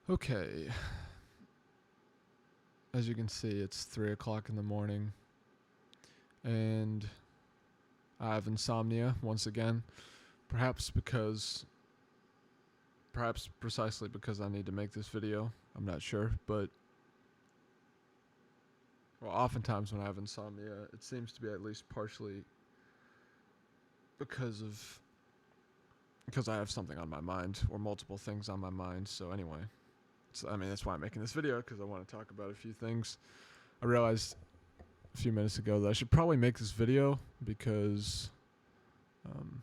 Okay, as you can see, it's 3 o'clock in the morning, and I have insomnia once again. Perhaps because, perhaps precisely because I need to make this video. I'm not sure, but well, oftentimes when I have insomnia, it seems to be at least partially because of because I have something on my mind or multiple things on my mind. So anyway, that's why I'm making this video, because I want to talk about a few things. I realized a few minutes ago that I should probably make this video because um,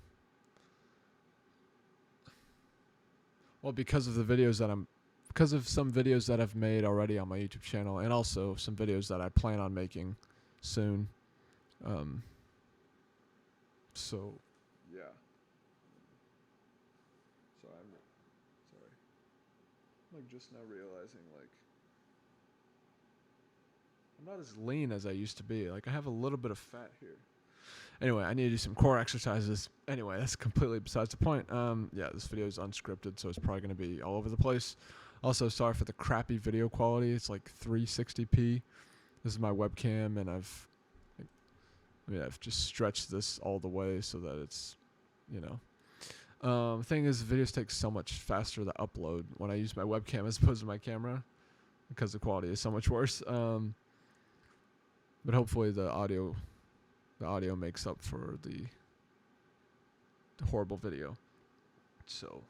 because of the videos that because of some videos that I've made already on my YouTube channel, and also some videos that I plan on making soon. Um, so, yeah. So I'm sorry. I'm like just now realizing I'm not as lean as I used to be. Like I have a little bit of fat here. Anyway, I need to do some core exercises. Anyway, that's completely besides the point. Yeah, this video is unscripted, so it's probably going to be all over the place. Also, sorry for the crappy video quality. It's like 360p. This is my webcam, and I've just stretched this all the way so that it's, you know. Thing is, videos take so much faster to upload when I use my webcam as opposed to my camera, because the quality is so much worse. But hopefully the audio makes up for the horrible video. So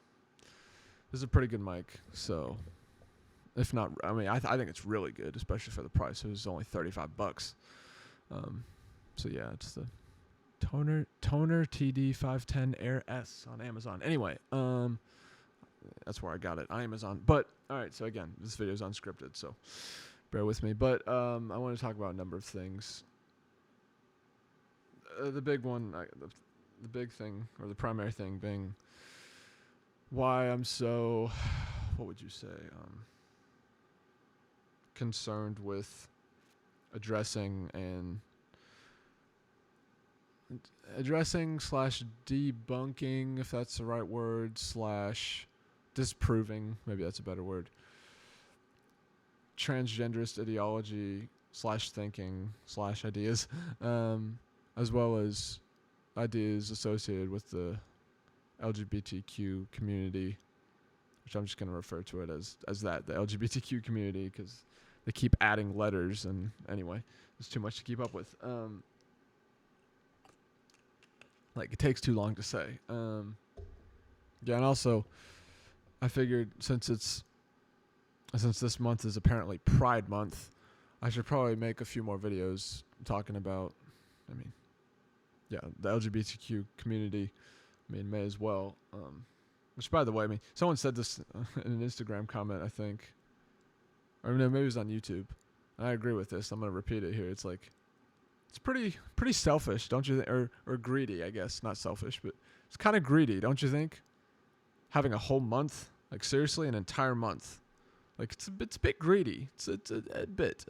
this is a pretty good mic. So if not, I think it's really good, especially for the price. It was only $35. So yeah, it's the Toner TD510 Air S on Amazon. Anyway, that's where I got it, on Amazon. But all right, so again, this video is unscripted, so bear with me. But I want to talk about a number of things. The big one, the big thing, or the primary thing, being why I'm so, what would you say, concerned with addressing slash debunking, if that's the right word, slash disproving, maybe that's a better word, transgenderist ideology slash thinking slash ideas, as well as ideas associated with the LGBTQ community, which I'm just going to refer to it as that, the LGBTQ community, because they keep adding letters, and anyway, it's too much to keep up with. It takes too long to say. Yeah, and also, I figured since this month is apparently Pride Month, I should probably make a few more videos talking about, the LGBTQ community. May as well. Which, by the way, someone said this in an Instagram comment, I think, or no, maybe it was on YouTube, and I agree with this. I'm gonna repeat it here. It's like, it's pretty selfish, don't you think? Or greedy, I guess. Not selfish, but it's kind of greedy, don't you think? Having a whole month, like seriously, an entire month, like it's a bit greedy. It's a bit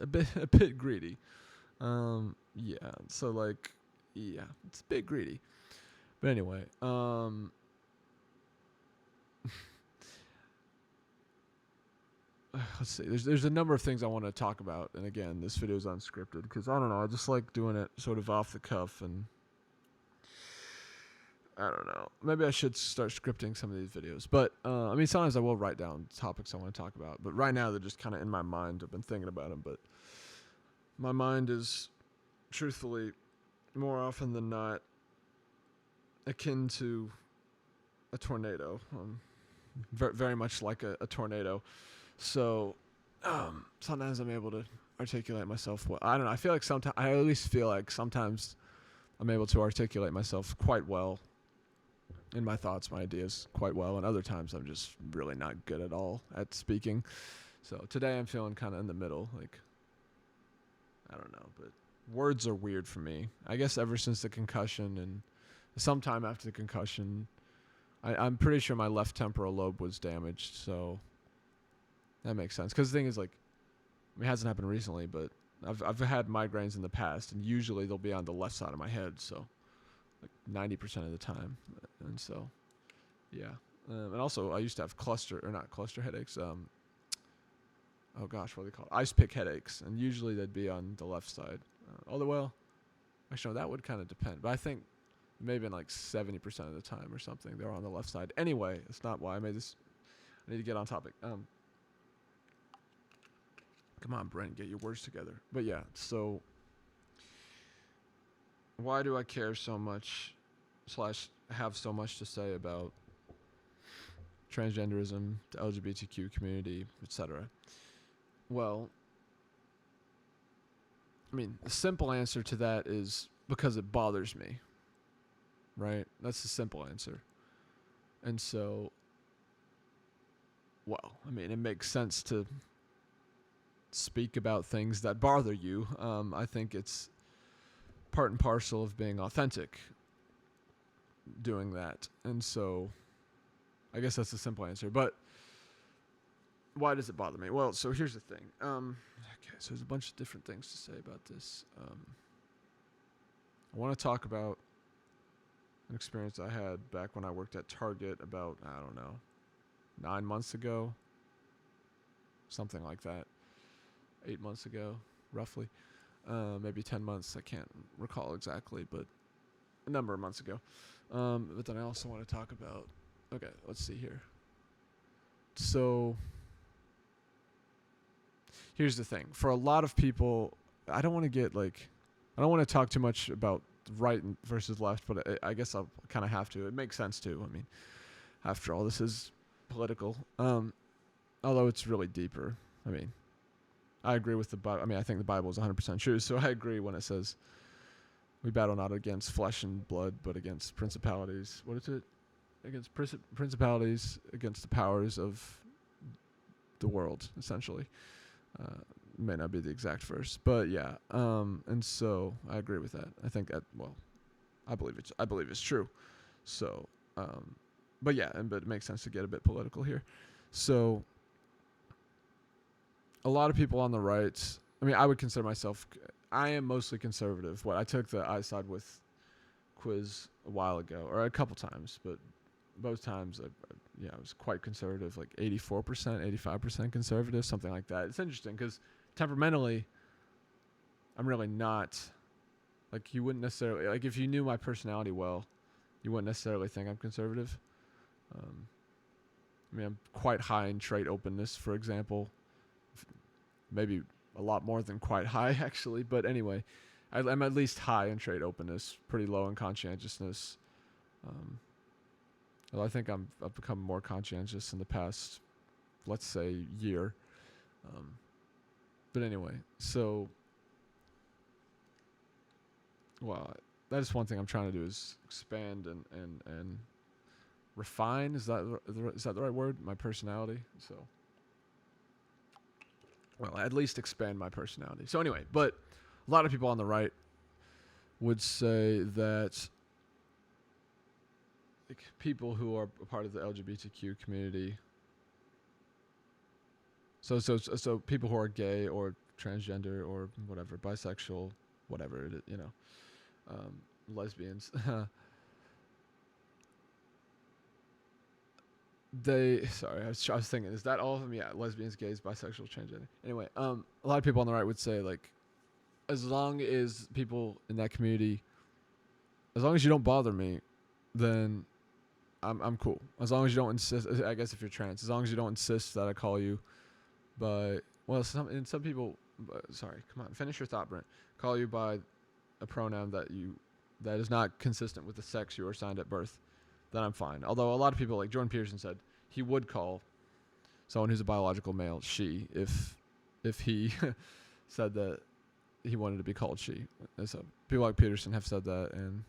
greedy. Yeah. So yeah, it's a bit greedy. But anyway, let's see. There's a number of things I want to talk about, and again, this video is unscripted because I don't know. I just like doing it sort of off the cuff, and I don't know. Maybe I should start scripting some of these videos. But sometimes I will write down topics I want to talk about. But right now they're just kind of in my mind. I've been thinking about them, but my mind is, truthfully, more often than not, akin to a tornado. Very much like a tornado. So sometimes I'm able to articulate myself well. I don't know. I at least feel like sometimes I'm able to articulate myself quite well, in my thoughts, my ideas quite well, and other times I'm just really not good at all at speaking. So today I'm feeling kind of in the middle. Like, I don't know, but words are weird for me. I guess ever since the concussion, and sometime after the concussion, I'm pretty sure my left temporal lobe was damaged, so that makes sense. Because the thing is, it hasn't happened recently, but I've had migraines in the past, and usually they'll be on the left side of my head, so 90% of the time. And so, yeah. And also, I used to have not cluster headaches, oh gosh, what are they called? Ice pick headaches, and usually they'd be on the left side. Although, well, actually, no, that would kind of depend. But I think maybe in like 70% of the time or something, they're on the left side. Anyway, it's not why I made this. I need to get on topic. Come on, Brent, get your words together. But yeah, so why do I care so much / have so much to say about transgenderism, the LGBTQ community, etc.? Well, I mean, the simple answer to that is because it bothers me, right? That's the simple answer. And so, well, I mean, it makes sense to speak about things that bother you. I think it's part and parcel of being authentic doing that. And so I guess that's the simple answer. But why does it bother me? Well, so here's the thing. Okay, so there's a bunch of different things to say about this. I want to talk about an experience I had back when I worked at Target about, 9 months ago. Something like that. 8 months ago, roughly. Maybe 10 months. I can't recall exactly, but a number of months ago. But then I also want to talk about, okay, let's see here. So here's the thing. For a lot of people, I don't want to talk too much about right versus left, but I guess I'll kind of have to. It makes sense too. I mean, after all, this is political. Although it's really deeper. I mean, I agree with the Bible. I mean, I think the Bible is 100% true. So I agree when it says we battle not against flesh and blood, but against principalities. What is it? Against principalities, against the powers of the world, essentially. May not be the exact verse, but yeah. And so I agree with that. I think that, well, I believe it's true. So, but yeah, but it makes sense to get a bit political here. So a lot of people on the right, I mean, I would consider myself, I am mostly conservative. I took the I Side With quiz a while ago, or a couple times, but both times, I was quite conservative, like 84%, 85% conservative, something like that. It's interesting because temperamentally, I'm really not, like, you wouldn't necessarily, like, if you knew my personality well, you wouldn't necessarily think I'm conservative. I mean, I'm quite high in trait openness, for example. Maybe a lot more than quite high, actually. But anyway, I'm at least high in trait openness, pretty low in conscientiousness. Well, I think I've become more conscientious in the past, let's say, year. But anyway, so, well, that is one thing I'm trying to do is expand and refine. Is that the right word? My personality. So, well, at least expand my personality. So anyway, but a lot of people on the right would say that, like, people who are a part of the LGBTQ community, so people who are gay or transgender or whatever, bisexual, whatever it is, lesbians, I was thinking, is that all of them? Yeah, lesbians, gays, bisexual, transgender. Anyway, a lot of people on the right would say, like, as long as people in that community, as long as you don't bother me, then I'm cool. As long as you don't insist, I guess if you're trans, as long as you don't insist that I call you by, well, some people, sorry, come on, finish your thought, Brent. Call you by a pronoun that is not consistent with the sex you were assigned at birth, then I'm fine. Although a lot of people, like Jordan Peterson said, he would call someone who's a biological male she if he said that he wanted to be called she. And so people like Peterson have said that, and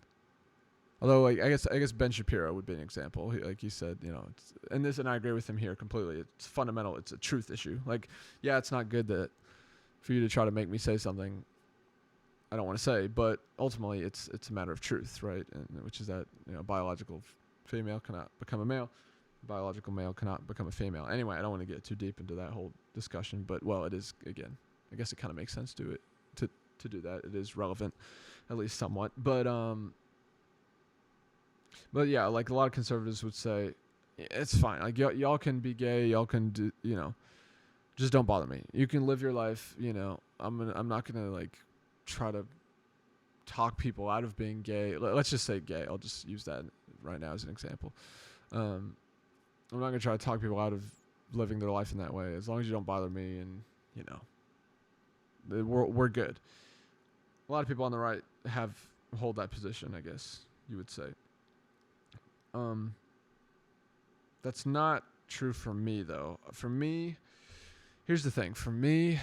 although, like, I guess Ben Shapiro would be an example. He said, and I agree with him here completely. It's fundamental. It's a truth issue. Like, yeah, it's not good that for you to try to make me say something I don't want to say, but ultimately it's a matter of truth, right? And which is that biological female cannot become a male, biological male cannot become a female. Anyway, I don't want to get too deep into that whole discussion, but well, it is, again, I guess it kind of makes sense to do that. It is relevant, at least somewhat. But yeah, like a lot of conservatives would say, it's fine. Like y'all can be gay, y'all can do, just don't bother me. You can live your life. I'm not gonna like try to talk people out of being gay. Let's just say gay. I'll just use that right now as an example. I'm not gonna try to talk people out of living their life in that way. As long as you don't bother me, and we're good. A lot of people on the right hold that position, I guess you would say. That's not true for me though. For me, here's the thing. For me,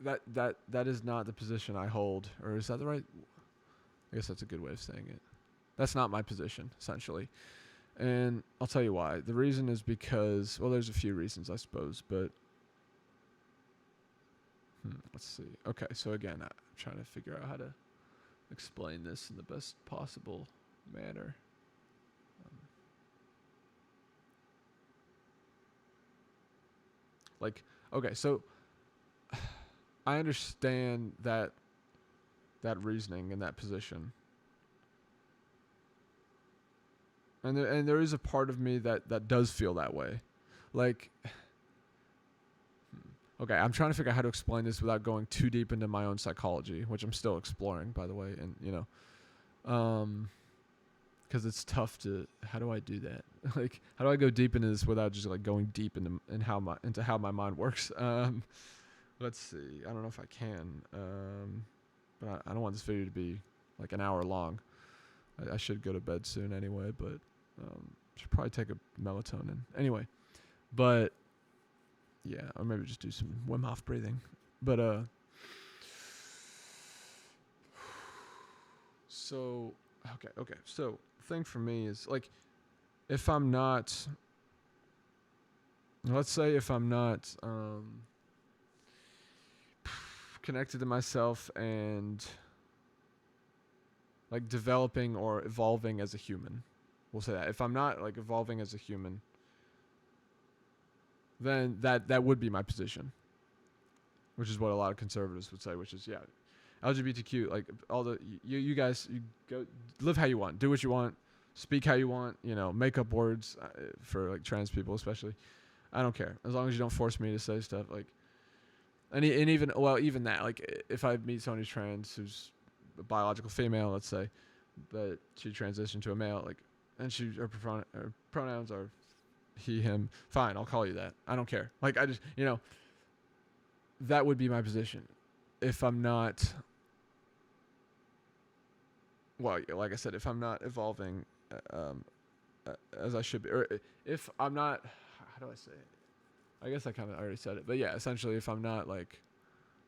that is not the position I hold, or is that the right? I guess that's a good way of saying it. That's not my position, essentially. And I'll tell you why. The reason is because, well, there's a few reasons, I suppose, but let's see. Okay, so again, I'm trying to figure out how to explain this in the best possible manner. Okay, so I understand that reasoning and that position. And there is a part of me that does feel that way. Like, okay, I'm trying to figure out how to explain this without going too deep into my own psychology, which I'm still exploring, by the way. And, because it's tough to, how do I do that? Like, how do I go deep into this without just like going deep into how my mind works? Let's see. I don't know if I can, but I don't want this video to be like an hour long. I should go to bed soon anyway, but should probably take a melatonin anyway. But yeah, or maybe just do some Wim Hof breathing. But so okay. So the thing for me is like, if I'm not, let's say if I'm not connected to myself and like developing or evolving as a human, we'll say that. If I'm not like evolving as a human, then that would be my position, which is what a lot of conservatives would say, which is, yeah, LGBTQ, like all the, you guys, you go live how you want, do what you want, speak how you want, make up words for like trans people especially. I don't care, as long as you don't force me to say stuff like, and even that, like if I meet someone who's trans, who's a biological female, let's say, but she transitioned to a male, like, and her pronouns are he, him, fine, I'll call you that. I don't care. Like, I just, that would be my position. If I'm not, well, like I said, if I'm not evolving as I should be, or if I'm not, how do I say it? I guess I kind of already said it, but yeah, essentially, if I'm not like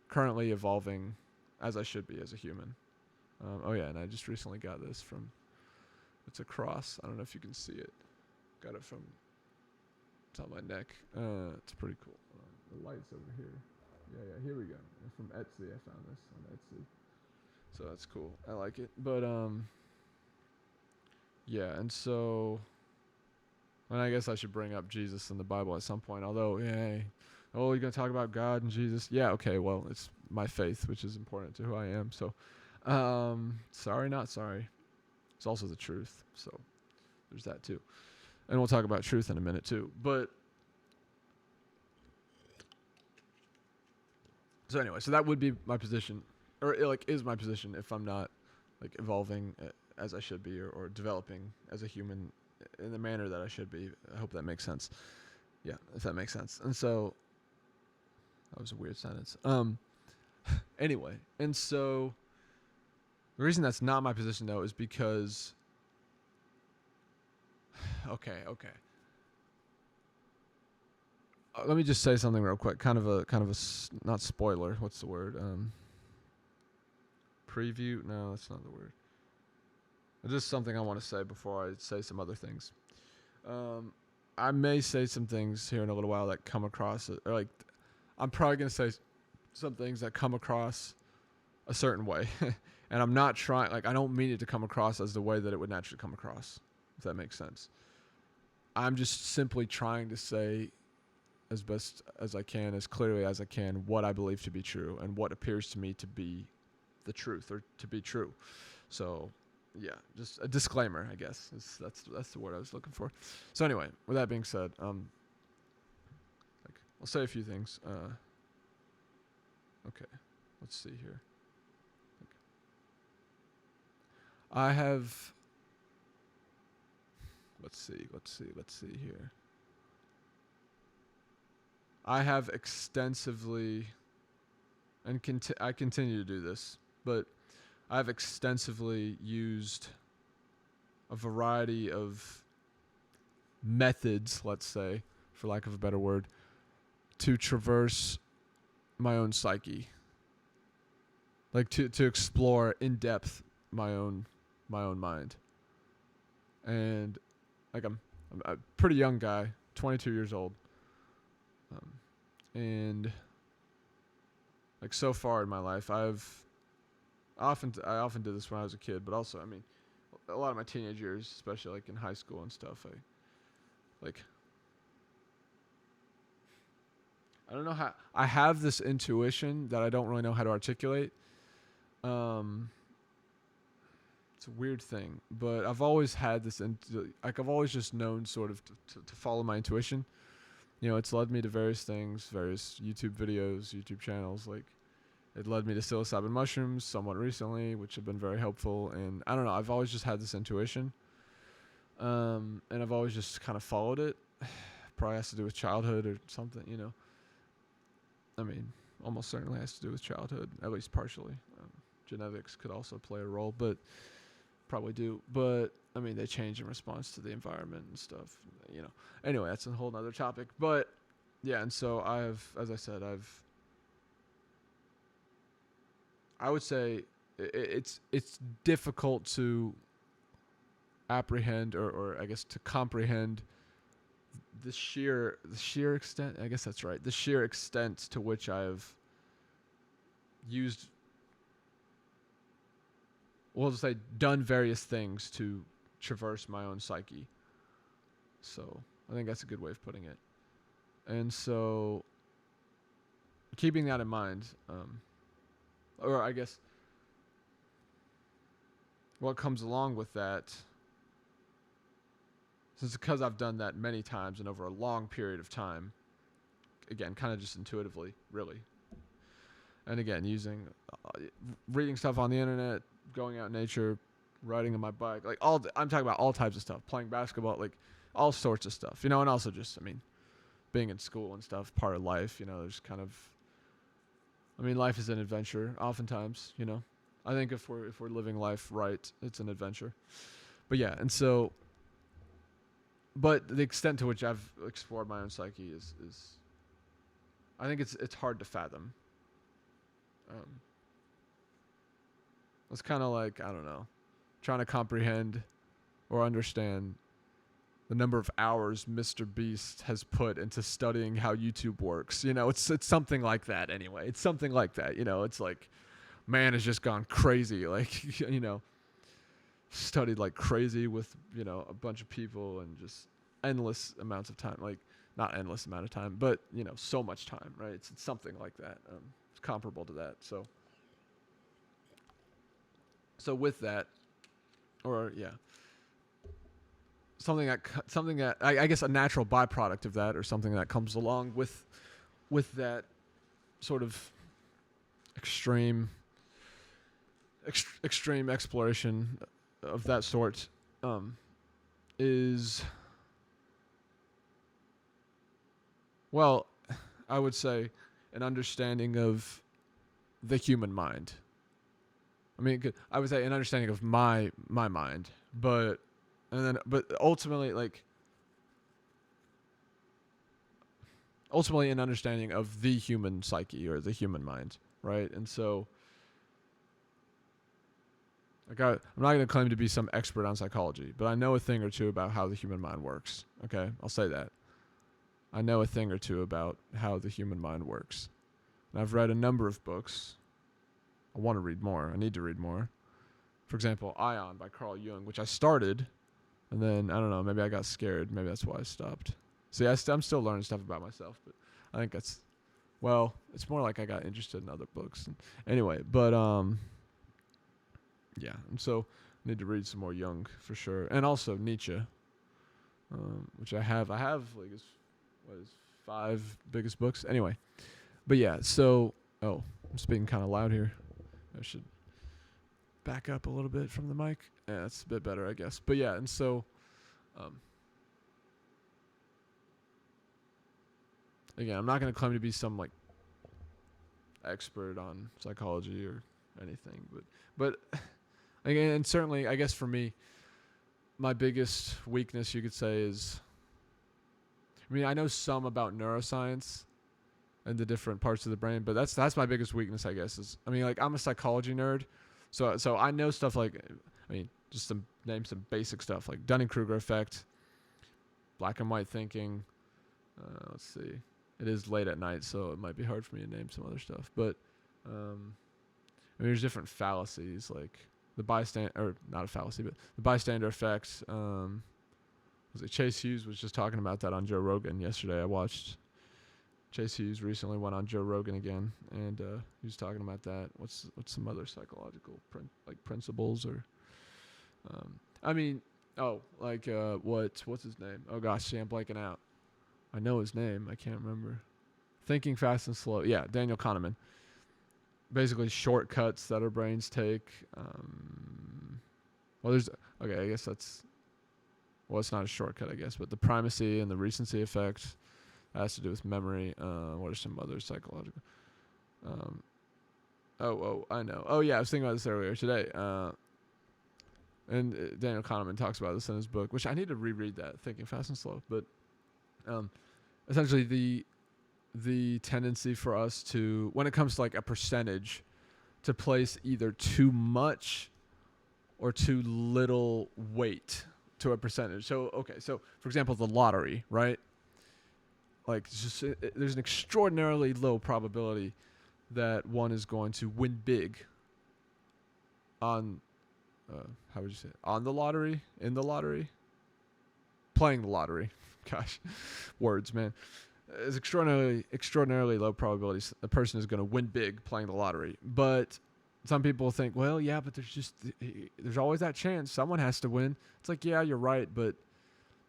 currently evolving as I should be as a human. Oh yeah, and I just recently got this from, it's a cross. I don't know if you can see it. Got it from, it's on my neck. It's pretty cool. The light's over here. Yeah, here we go. From Etsy, I found this on Etsy. So that's cool. I like it. But, yeah, and so, and I guess I should bring up Jesus in the Bible at some point, although, you're going to talk about God and Jesus? Yeah, okay, well, it's my faith, which is important to who I am, so, sorry, not sorry. It's also the truth, so there's that too. And we'll talk about truth in a minute too, but, so anyway, so that would be my position, or like is my position if I'm not like evolving as I should be, or developing as a human in the manner that I should be. I hope that makes sense. Yeah, if that makes sense. And so, that was a weird sentence. Anyway, and so the reason that's not my position though is because, okay. Let me just say something real quick. Kind of a not spoiler. What's the word? Preview? No, that's not the word. It's just something I want to say before I say some other things. I may say some things here in a little while that come across, or like, I'm probably going to say some things that come across a certain way. And I'm not trying, like, I don't mean it to come across as the way that it would naturally come across, if that makes sense. I'm just simply trying to say as best as I can, as clearly as I can, what I believe to be true and what appears to me to be the truth, or to be true. So, yeah, just a disclaimer, I guess. That's the word I was looking for. So anyway, with that being said, I'll say a few things. Okay, let's see here. I have. Let's see here. I have extensively, and I continue to do this, but I've extensively used a variety of methods, let's say, for lack of a better word, to traverse my own psyche, like to explore in depth my own mind. And like I'm a pretty young guy, 22 years old, and like so far in my life, I often did this when I was a kid, but also, I mean, a lot of my teenage years, especially like in high school and stuff, I don't know how, I have this intuition that I don't really know how to articulate. It's a weird thing, but I've always had this, like I've always just known sort of to follow my intuition. You know, it's led me to various things, various YouTube videos, YouTube channels. Like, it led me to psilocybin mushrooms somewhat recently, which have been very helpful. And I don't know, I've always just had this intuition, and I've always just kind of followed it. Probably has to do with childhood or something, you know. I mean, almost certainly has to do with childhood, at least partially. Genetics could also play a role, but probably do. But I mean, they change in response to the environment and stuff, you know. Anyway, that's a whole nother topic. But yeah, and so as I said, I would say it's difficult to apprehend or I guess to comprehend the sheer extent, I guess that's right, the sheer extent to which I've used, well, just say done various things to traverse my own psyche. So I think that's a good way of putting it. And so keeping that in mind, or I guess what comes along with that, since because I've done that many times and over a long period of time, again, kind of just intuitively, really. And again, using, reading stuff on the internet, going out in nature, riding on my bike, like I'm talking about all types of stuff, playing basketball, like all sorts of stuff, you know, and also just, I mean, being in school and stuff, part of life, you know, there's kind of, I mean, life is an adventure oftentimes, you know. I think if we're living life right, it's an adventure. But yeah, and so, but the extent to which I've explored my own psyche is I think it's hard to fathom. It's kind of like, I don't know, trying to comprehend or understand the number of hours Mr. Beast has put into studying how YouTube works. You know, it's something like that anyway. It's something like that, you know. It's like, man has just gone crazy, like, you know, studied like crazy with, you know, a bunch of people and just endless amounts of time, like not endless amount of time, but, you know, so much time, right? It's something like that. It's comparable to that. So with that, or yeah, something that I guess a natural byproduct of that, or something that comes along with that sort of extreme exploration of that sort, is, well, I would say an understanding of the human mind. I mean, I would say an understanding of my mind, but ultimately, like, ultimately an understanding of the human psyche or the human mind, right? And so, like, I'm not going to claim to be some expert on psychology, but I know a thing or two about how the human mind works. Okay, I'll say that. I know a thing or two about how the human mind works. And I've read a number of books. I want to read more. I need to read more. For example, Ion by Carl Jung, which I started, and then, I don't know, maybe I got scared. Maybe that's why I stopped. See, I'm still learning stuff about myself, but I think that's, well, it's more like I got interested in other books. And anyway, but, yeah, and so I need to read some more Jung for sure. And also Nietzsche, which I have like his 5 biggest books. Anyway, but yeah, so I'm speaking kind of loud here. I should back up a little bit from the mic. Yeah, that's a bit better, I guess. But yeah, and so again, I'm not going to claim to be some like expert on psychology or anything, but again, and certainly, I guess for me, my biggest weakness, you could say, is, I mean, I know some about neuroscience and the different parts of the brain, but that's my biggest weakness, I guess. Is, I mean, like, I'm a psychology nerd, so I know stuff like, I mean, just name some basic stuff like Dunning-Kruger effect, black and white thinking. Let's see, it is late at night, so it might be hard for me to name some other stuff, but I mean, there's different fallacies like the bystander, or not a fallacy, but the bystander effect. Was it Chase Hughes was just talking about that on Joe Rogan yesterday? I watched Chase Hughes recently went on Joe Rogan again, and he was talking about that. What's some other psychological principles or I mean, what's his name? Oh gosh, I'm blanking out. I know his name, I can't remember. Thinking Fast and Slow. Yeah, Daniel Kahneman. Basically, shortcuts that our brains take. I guess that's, well, it's not a shortcut, I guess, but the primacy and the recency effect has to do with memory. What are some other psychological? I know. Oh, yeah, I was thinking about this earlier today. And Daniel Kahneman talks about this in his book, which I need to reread that, Thinking Fast and Slow. But essentially, the tendency for us to, when it comes to like a percentage, to place either too much or too little weight to a percentage. So, okay, so for example, the lottery, right? Like, there's an extraordinarily low probability that one is going to win big on, how would you say it? On the lottery, in the lottery, playing the lottery. Gosh, words, man. It's extraordinarily low probability a person is going to win big playing the lottery. But some people think, well, yeah, but there's always that chance someone has to win. It's like, yeah, you're right, but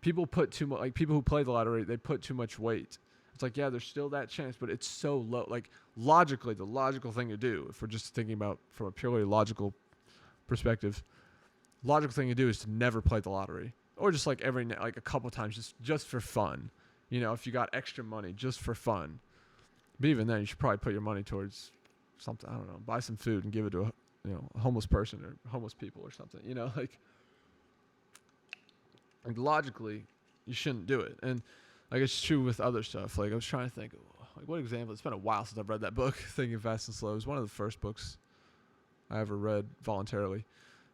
people put too much, like people who play the lottery, they put too much weight. It's like, yeah, there's still that chance, but it's so low. Like, logically, the logical thing to do, if we're just thinking about from a purely logical perspective, logical thing to do is to never play the lottery, or just like a couple times, just for fun. You know, if you got extra money just for fun. But even then, you should probably put your money towards something, I don't know, buy some food and give it to a homeless person or homeless people or something. You know, like logically, you shouldn't do it. And like it's true with other stuff. Like I was trying to think, like what example? It's been a while since I've read that book, Thinking Fast and Slow. It was one of the first books I ever read voluntarily.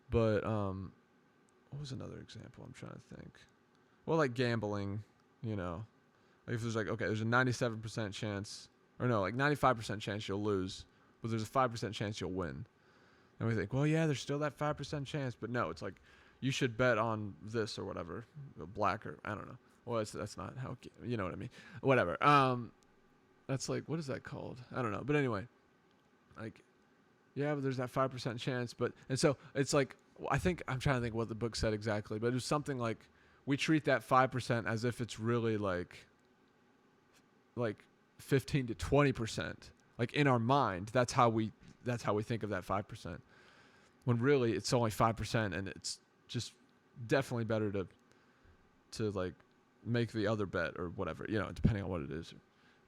But what was another example? I'm trying to think. Well, like gambling, you know. Like if there's like, okay, there's a 97% chance, or no, like 95% chance you'll lose, but there's a 5% chance you'll win. And we think, well, yeah, there's still that 5% chance, but no, it's like you should bet on this or whatever, black or I don't know. Well, that's not how, you know what I mean? Whatever. That's like, what is that called? I don't know. But anyway, like, yeah, but there's that 5% chance, and so it's like, I think I'm trying to think what the book said exactly, but it was something like we treat that 5% as if it's really like 15 to 20%. Like in our mind, that's how we think of that 5%. When really it's only 5%, and it's just definitely better to like make the other bet or whatever, you know, depending on what it is.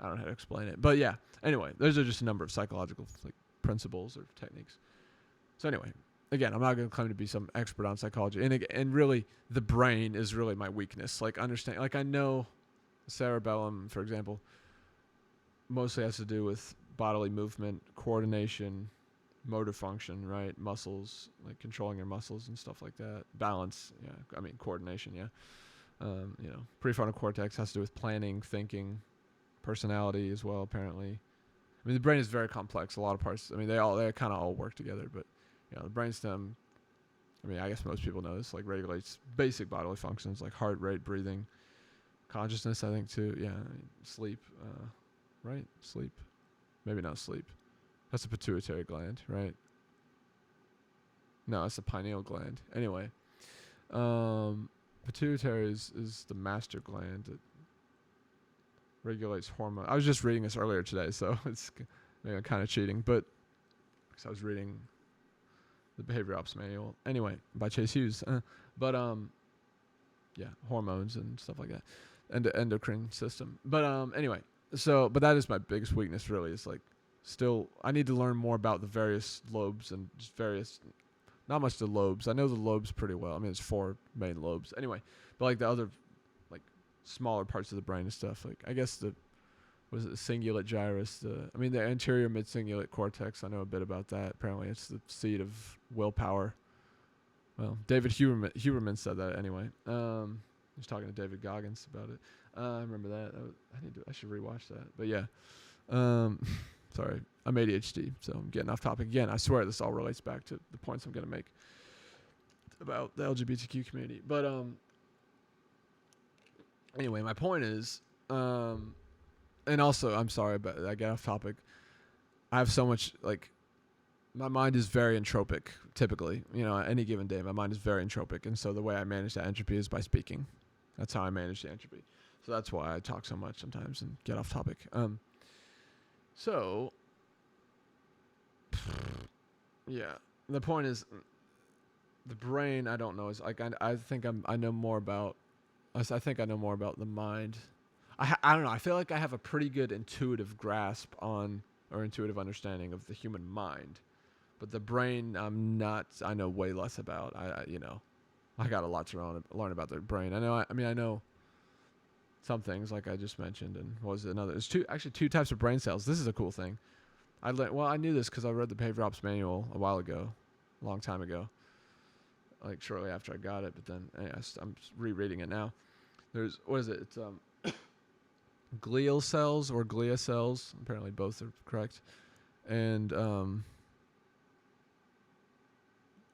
I don't know how to explain it, but yeah. Anyway, those are just a number of psychological like principles or techniques. So anyway, again, I'm not going to claim to be some expert on psychology, and really the brain is really my weakness. Like understand, like I know cerebellum, for example, mostly has to do with bodily movement, coordination, motor function, right? Muscles, like controlling your muscles and stuff like that. Balance, yeah. I mean, coordination, yeah. Prefrontal cortex has to do with planning, thinking, personality as well, apparently. I mean, the brain is very complex. A lot of parts. I mean, they kind of all work together. But the brainstem. I mean, I guess most people know this. Like regulates basic bodily functions like heart rate, breathing, consciousness. I think too. Yeah, sleep. Right? Sleep. Maybe not sleep. That's the pituitary gland, right? No, that's the pineal gland. Anyway, pituitary is the master gland. regulates hormone. I was just reading this earlier today, so it's maybe kind of cheating, but because I was reading the Behavior Ops Manual anyway by Chase Hughes. But yeah, hormones and stuff like that, and the endocrine system. But anyway, so but that is my biggest weakness. Really, is like still I need to learn more about the various lobes and just various. Not much the lobes. I know the lobes pretty well. I mean, it's 4 main lobes. Anyway, but like the other, like smaller parts of the brain and stuff. Like I guess the was it the cingulate gyrus? The anterior mid-cingulate cortex. I know a bit about that. Apparently, it's the seat of willpower. Well, David Huberman said that anyway. He was talking to David Goggins about it. I remember that. I should rewatch that. But yeah. Sorry, I'm ADHD, so I'm getting off topic again. I swear this all relates back to the points I'm going to make about the LGBTQ community. But anyway, my point is, and also, I'm sorry, but I get off topic. I have so much, like, my mind is very entropic, typically. You know, any given day, my mind is very entropic. And so the way I manage that entropy is by speaking. That's how I manage the entropy. So that's why I talk so much sometimes and get off topic. So, yeah, the point is, the brain, I don't know, is like, I think I know more about the mind. I don't know. I feel like I have a pretty good intuitive grasp on, or intuitive understanding of the human mind, but the brain, I know way less about. I got a lot to learn about the brain. I know some things like I just mentioned, and what was it another? There's two types of brain cells. This is a cool thing. I knew this because I read the Behavior Ops Manual a while ago, a long time ago, like shortly after I got it. But then I'm rereading it now. There's, what is it? It's glial cells or glia cells. Apparently both are correct. And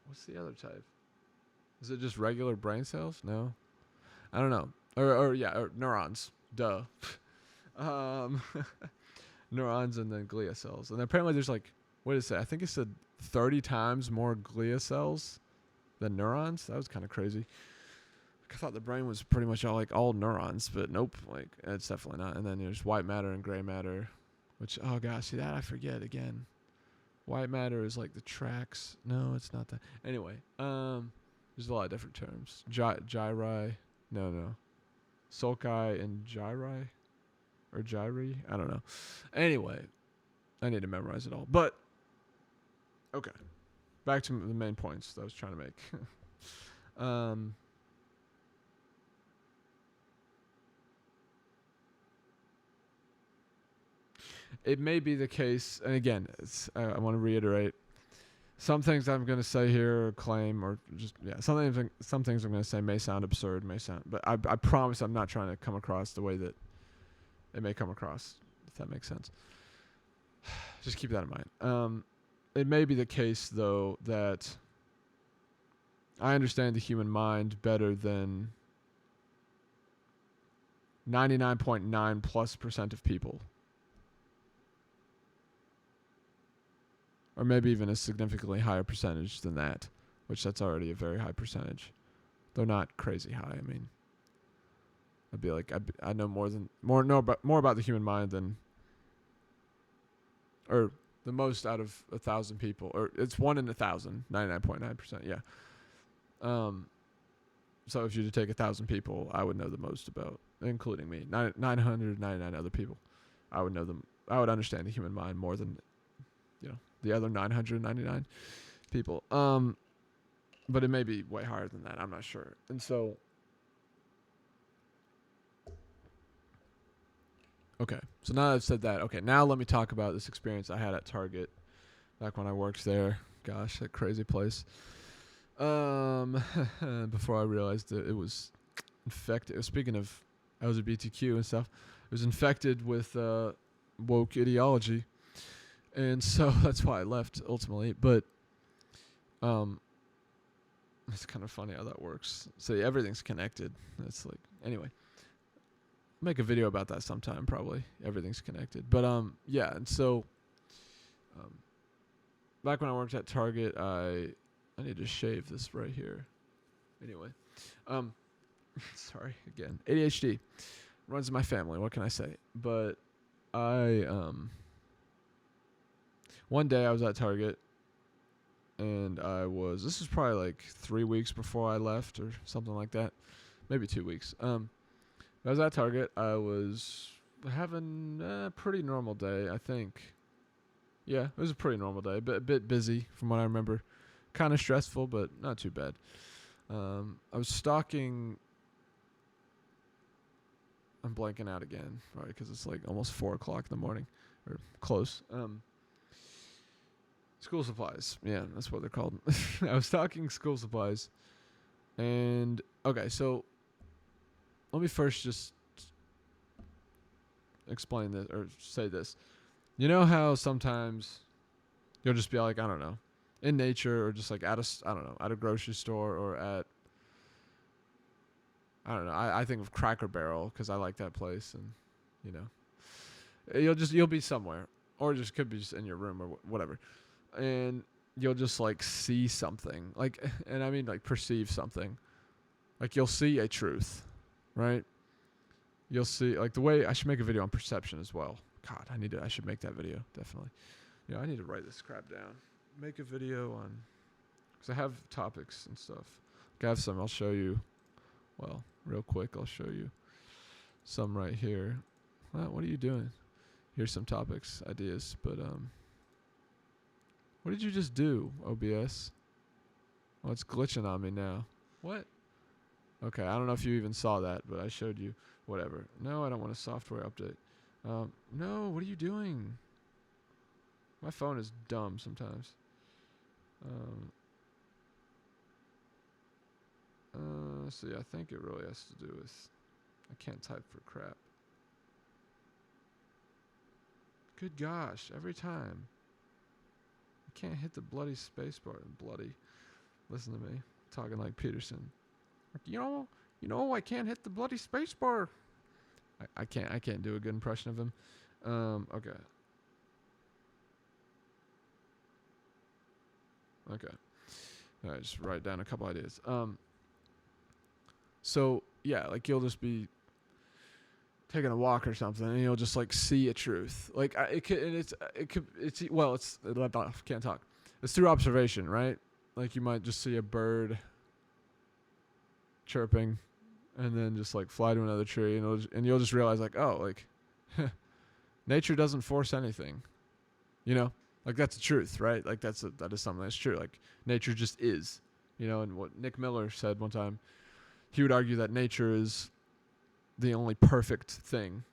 what's the other type? Is it just regular brain cells? No, I don't know. Or neurons. Duh. Neurons and then glia cells. And apparently there's like, what is it? I think it said 30 times more glia cells than neurons. That was kind of crazy. I thought the brain was pretty much all neurons, but nope. Like, it's definitely not. And then there's white matter and gray matter, which, oh gosh, see that I forget again. White matter is like the tracks. No, it's not that. Anyway, there's a lot of different terms. Gyri. No. Sulci and gyri. Or gyri? I don't know. Anyway, I need to memorize it all. But, okay. Back to the main points that I was trying to make. It may be the case, and again, I want to reiterate, some things I'm going to say here or claim, or just, some things I'm going to say may sound absurd, but I promise I'm not trying to come across the way that it may come across, if that makes sense. Just keep that in mind. It may be the case, though, that I understand the human mind better than 99.9+% of people. Or maybe even a significantly higher percentage than that, which that's already a very high percentage. Though not crazy high. I mean, I'd be like, I know more about the human mind than, or the most out of 1,000 people, or it's 1 in 1,000, 99.9%. Yeah. So if you were to take 1,000 people, I would know the most about, including me, 999 other people. I would know them. I would understand the human mind more than, the other 999 people. But it may be way higher than that. I'm not sure. And so, okay. So now that I've said that, okay, now let me talk about this experience I had at Target back when I worked there. Gosh, that crazy place. Before I realized that it was infected. Speaking of LGBTQ and stuff, it was infected with woke ideology. And so that's why I left ultimately. But it's kind of funny how that works. So everything's connected. It's like, anyway, I'll make a video about that sometime. Probably everything's connected. But and so back when I worked at Target, I need to shave this right here. Anyway, sorry again, ADHD. runs in my family. What can I say? But I one day I was at Target, and this was probably like 3 weeks before I left or something like that, maybe 2 weeks. I was at Target. I was having a pretty normal day, I think. Yeah, it was a pretty normal day, but a bit busy from what I remember. Kind of stressful, but not too bad. I was stalking. I'm blanking out again, right? Because it's like almost 4 o'clock in the morning, or close. School supplies. Yeah, that's what they're called. I was stalking school supplies, and okay, so let me first just explain this or say this. You know how sometimes you'll just be like, I don't know, in nature or just like at a grocery store or at, I don't know. I think of Cracker Barrel because I like that place, and you know, you'll be somewhere, or just could be just in your room or whatever, and you'll just like see something, like, and I mean like perceive something, like you'll see a truth, right? You'll see like the way I should make a video on perception as well. God, I should make that video definitely. Yeah, I need to write this crap down. Make a video on, because I have topics and stuff. I have some. I'll show you. Well, real quick, I'll show you some right here. What are you doing? Here's some topics, ideas, but what did you just do, OBS? Oh, it's glitching on me now. What? Okay, I don't know if you even saw that, but I showed you. Whatever. No, I don't want a software update. No, what are you doing? My phone is dumb sometimes. See, I think it really has to do with, I can't type for crap. Good gosh, every time. I can't hit the bloody spacebar. Bloody. Listen to me, talking like Peterson. You know, I can't hit the bloody spacebar. I can't do a good impression of him. Okay. All right, just write down a couple ideas. So yeah, like you'll just be taking a walk or something, and you'll just like see a truth. Like can't talk. It's through observation, right? Like you might just see a bird chirping, and then just like fly to another tree, and you'll just realize like, oh, like nature doesn't force anything, you know, like that's the truth, right? Like that is something that's true. Like nature just is, you know. And what Nick Miller said one time, he would argue that nature is the only perfect thing,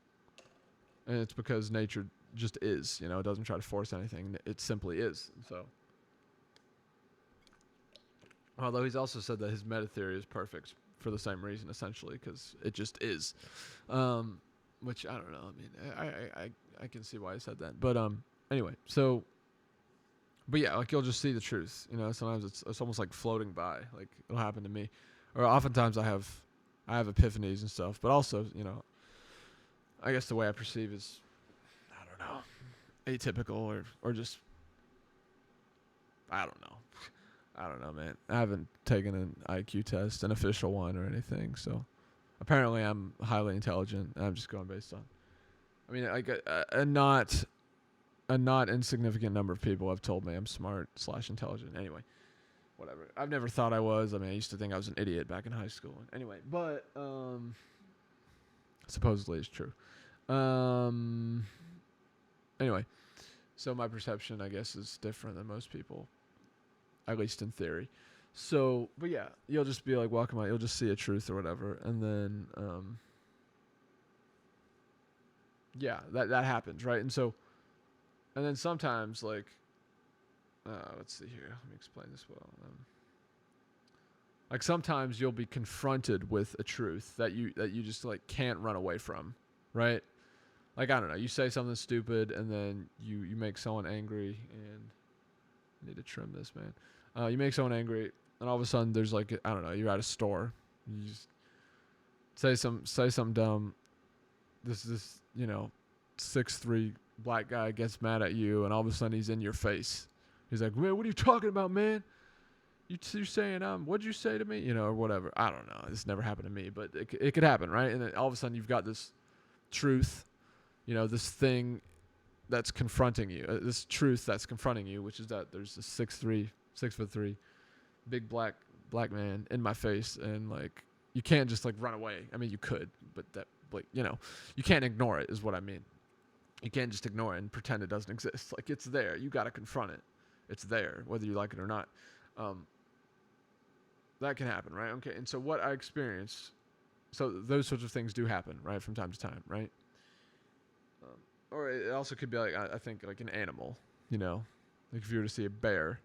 and it's because nature just is, you know. It doesn't try to force anything. It simply is. So, although he's also said that his meta theory is perfect for the same reason, essentially, because it just is. Which I don't know. I mean, I can see why he said that. But anyway, so, but yeah, like you'll just see the truth. You know, sometimes it's almost like floating by. Like it'll happen to me, or oftentimes I have epiphanies and stuff. But also, you know, I guess the way I perceive is, I don't know, atypical or just, I don't know. I don't know, man. I haven't taken an IQ test, an official one or anything. So apparently I'm highly intelligent. I'm just going based on, I mean, like a not insignificant number of people have told me I'm smart / intelligent. Anyway, whatever. I've never thought I was. I mean, I used to think I was an idiot back in high school. Anyway, but supposedly it's true. Anyway, so my perception, I guess, is different than most people, at least in theory. So, but yeah, you'll just be like walking by, you'll just see a truth or whatever, and then yeah, that happens, right? And so, and then sometimes, like, let's see here, let me explain this well. Like sometimes you'll be confronted with a truth that you just like can't run away from, right? Like, I don't know, you say something stupid, and then you make someone angry, and I need to trim this, man. You make someone angry, and all of a sudden there's like, I don't know, you're at a store, you just say something dumb. This you know, 6'3" black guy gets mad at you, and all of a sudden he's in your face. He's like, man, what are you talking about, man? You're saying, what'd you say to me? You know, or whatever. I don't know. This never happened to me, but it could happen, right? And then all of a sudden you've got this truth, this thing that's confronting you, this truth that's confronting you, which is that there's a 6'3", big black man in my face, and like you can't just like run away. I mean, you could, but that you can't ignore it is what I mean. You can't just ignore it and pretend it doesn't exist. Like it's there. You got to confront it. It's there, whether you like it or not. That can happen, right? Okay. And so what I experienced, so those sorts of things do happen, right, from time to time, right? Or it also could be like, I think like an animal, like if you were to see a bear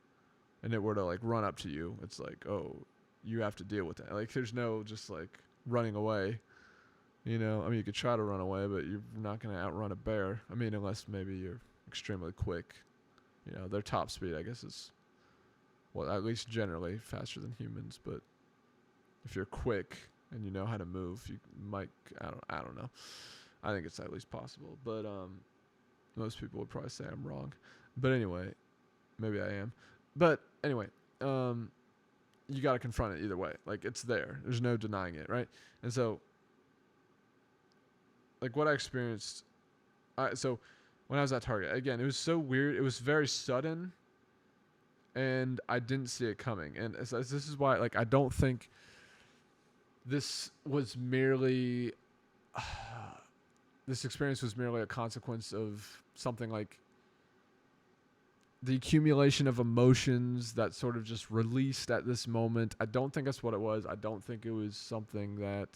and it were to like run up to you, it's like, oh, you have to deal with that. Like there's no just like running away, I mean, you could try to run away, but you're not going to outrun a bear. I mean, unless maybe you're extremely quick, their top speed, I guess, is, well, at least generally faster than humans. But if you're quick and you know how to move, you might, I don't know. I think it's at least possible, but most people would probably say I'm wrong. But anyway, maybe I am. But anyway, you got to confront it either way. Like it's there. There's no denying it, right? And so, like what I experienced, so when I was at Target, again, it was so weird. It was very sudden, and I didn't see it coming. And this is why, like, I don't think this was merely. This experience was merely a consequence of something like the accumulation of emotions that sort of just released at this moment. I don't think that's what it was. I don't think it was something that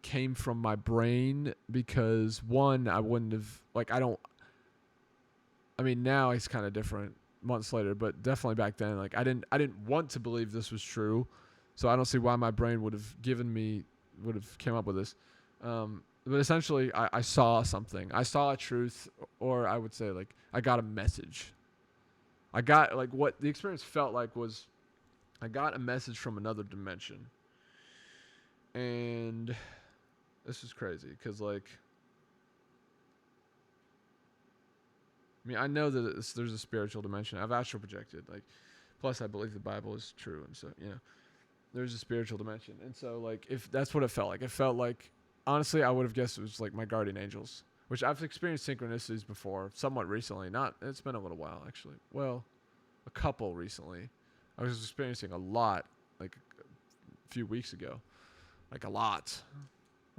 came from my brain because, one, I wouldn't have, like, I mean, now it's kind of different months later, but definitely back then, like, I didn't want to believe this was true. So I don't see why my brain would have came up with this. But essentially, I saw something. I saw a truth, or I would say, like, I got a message. I got, like, what the experience felt like was I got a message from another dimension. And this is crazy because, like, I mean, I know that there's a spiritual dimension. I've astral projected. Like, plus, I believe the Bible is true. And so, there's a spiritual dimension. And so, like, if that's what it felt like. It felt like, honestly, I would have guessed it was like my guardian angels, which I've experienced synchronicities before, somewhat recently. It's been a little while, actually. Well, a couple recently. I was experiencing a lot, like a few weeks ago. Like a lot.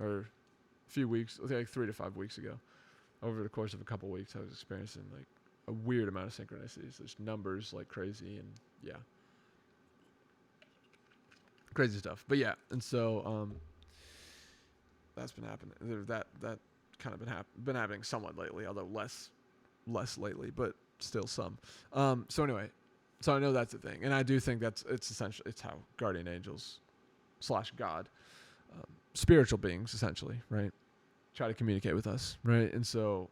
Or a few weeks, like 3 to 5 weeks ago. Over the course of a couple weeks, I was experiencing like a weird amount of synchronicities. There's numbers like crazy, and yeah. Crazy stuff. But yeah, and so, that's been happening. That kind of been happening somewhat lately, although less lately, but still some. So anyway, so I know that's a thing, and I do think it's essentially it's how guardian angels / God, spiritual beings essentially, right, try to communicate with us, right? And so,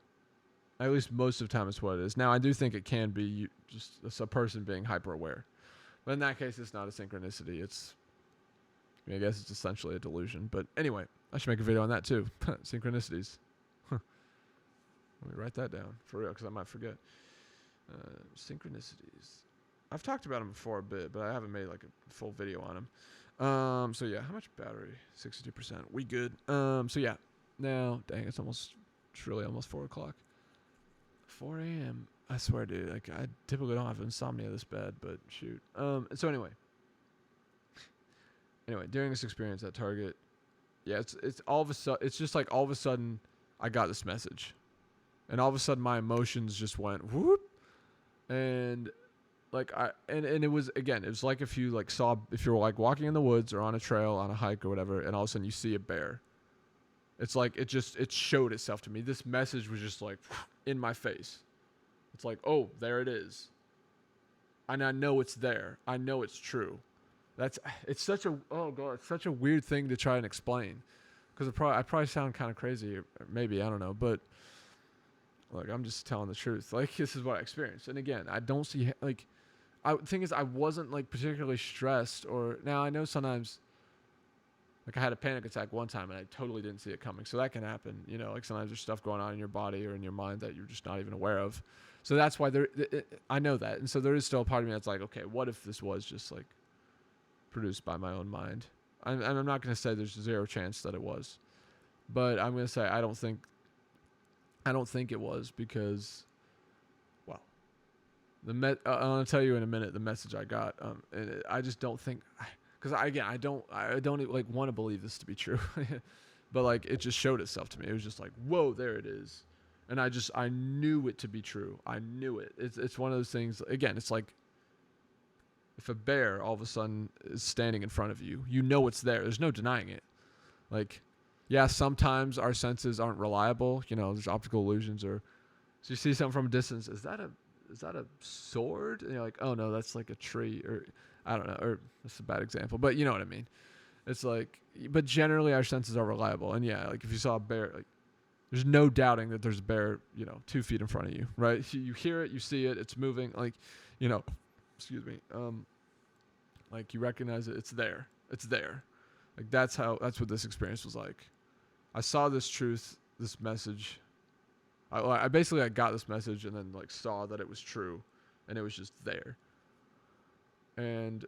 at least most of the time, it's what it is. Now, I do think it can be just a person being hyper aware, but in that case, it's not a synchronicity. I guess it's essentially a delusion. But anyway, I should make a video on that too. Synchronicities. Let me write that down for real because I might forget. Synchronicities. I've talked about them before a bit, but I haven't made like a full video on them. So yeah, how much battery? 62%. We good. So yeah. Now, dang, it's really almost 4 o'clock. 4 a.m. I swear, dude. Like I typically don't have insomnia this bad, but shoot. So anyway, during this experience at Target, yeah, it's all of a sudden, it's just like all of a sudden I got this message, and all of a sudden my emotions just went whoop, and like and it was like if you were like walking in the woods or on a trail on a hike or whatever, and all of a sudden you see a bear. It's like it showed itself to me. This message was just like in my face. It's like, oh, there it is, and I know it's there. I know it's true. It's such a weird thing to try and explain, because I probably sound kind of crazy, or maybe, I don't know, but like I'm just telling the truth. Like this is what I experienced, and again, I don't see like, thing is I wasn't like particularly stressed, or now I know sometimes, like I had a panic attack one time and I totally didn't see it coming, so that can happen, like sometimes there's stuff going on in your body or in your mind that you're just not even aware of, so that's why I know that, and so there is still a part of me that's like, okay, what if this was just like produced by my own mind? And I'm not going to say there's zero chance that it was, But I'm gonna say I don't think it was because, well, I'm gonna tell you in a minute the message I got. And I just don't think, because I don't like want to believe this to be true, but like it just showed itself to me. It was just like, whoa, there it is, and I knew it to be true. I knew it. It's one of those things. Again, it's like if a bear all of a sudden is standing in front of you, you know it's there. There's no denying it. Like, yeah, sometimes our senses aren't reliable. You know, there's optical illusions, or so you see something from a distance. Is that a sword? And you're like, oh no, that's like a tree, or I don't know, or that's a bad example, but you know what I mean. It's like, but generally our senses are reliable, and yeah, like if you saw a bear, like there's no doubting that there's a bear, 2 feet in front of you, right? You hear it, you see it, it's moving, like, excuse me, like you recognize it, it's there, like that's what this experience was like. I saw this truth, this message. I basically got this message and then like saw that it was true, and it was just there. And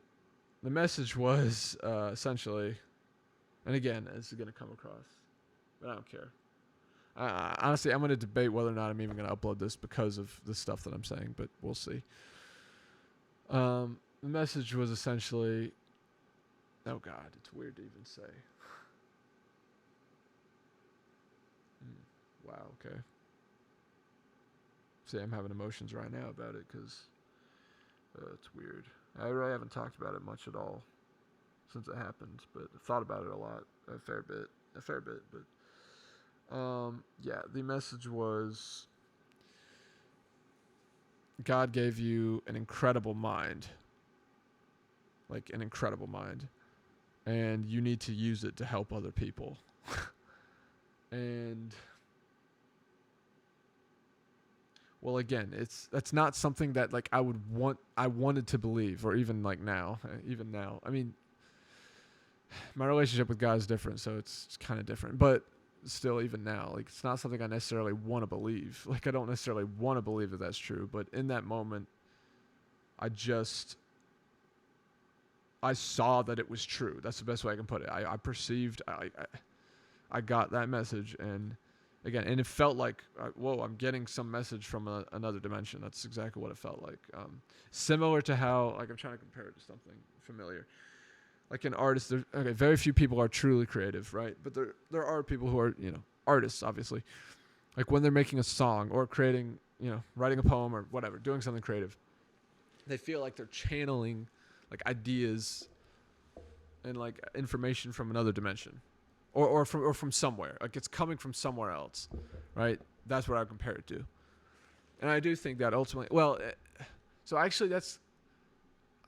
the message was essentially, and again, this is gonna come across, but I don't care. Honestly, I'm gonna debate whether or not I'm even gonna upload this because of the stuff that I'm saying, but we'll see. The message was essentially, oh God, it's weird to even say. Wow, okay. See, I'm having emotions right now about it because it's weird. I really haven't talked about it much at all since it happened, but I've thought about it a fair bit. But yeah, the message was God gave you an incredible mind, like an incredible mind, and you need to use it to help other people. And well, again, that's not something that like I wanted to believe, or even now. I mean, my relationship with God is different, so it's kind of different, but still, even now, like it's not something I necessarily want to believe. Like I don't necessarily want to believe that that's true, but in that moment, I saw that it was true. That's the best way I can put it. I perceived, I got that message, and again, and it felt like, whoa, I'm getting some message from another dimension. That's exactly what it felt like. Similar to how, like, I'm trying to compare it to something familiar. Like an artist, very few people are truly creative, right? But there are people who are, artists, obviously. Like when they're making a song or creating, writing a poem or whatever, doing something creative, they feel like they're channeling, like, ideas and like information from another dimension. Or from somewhere. Like it's coming from somewhere else, right? That's what I compare it to. And I do think that ultimately, so actually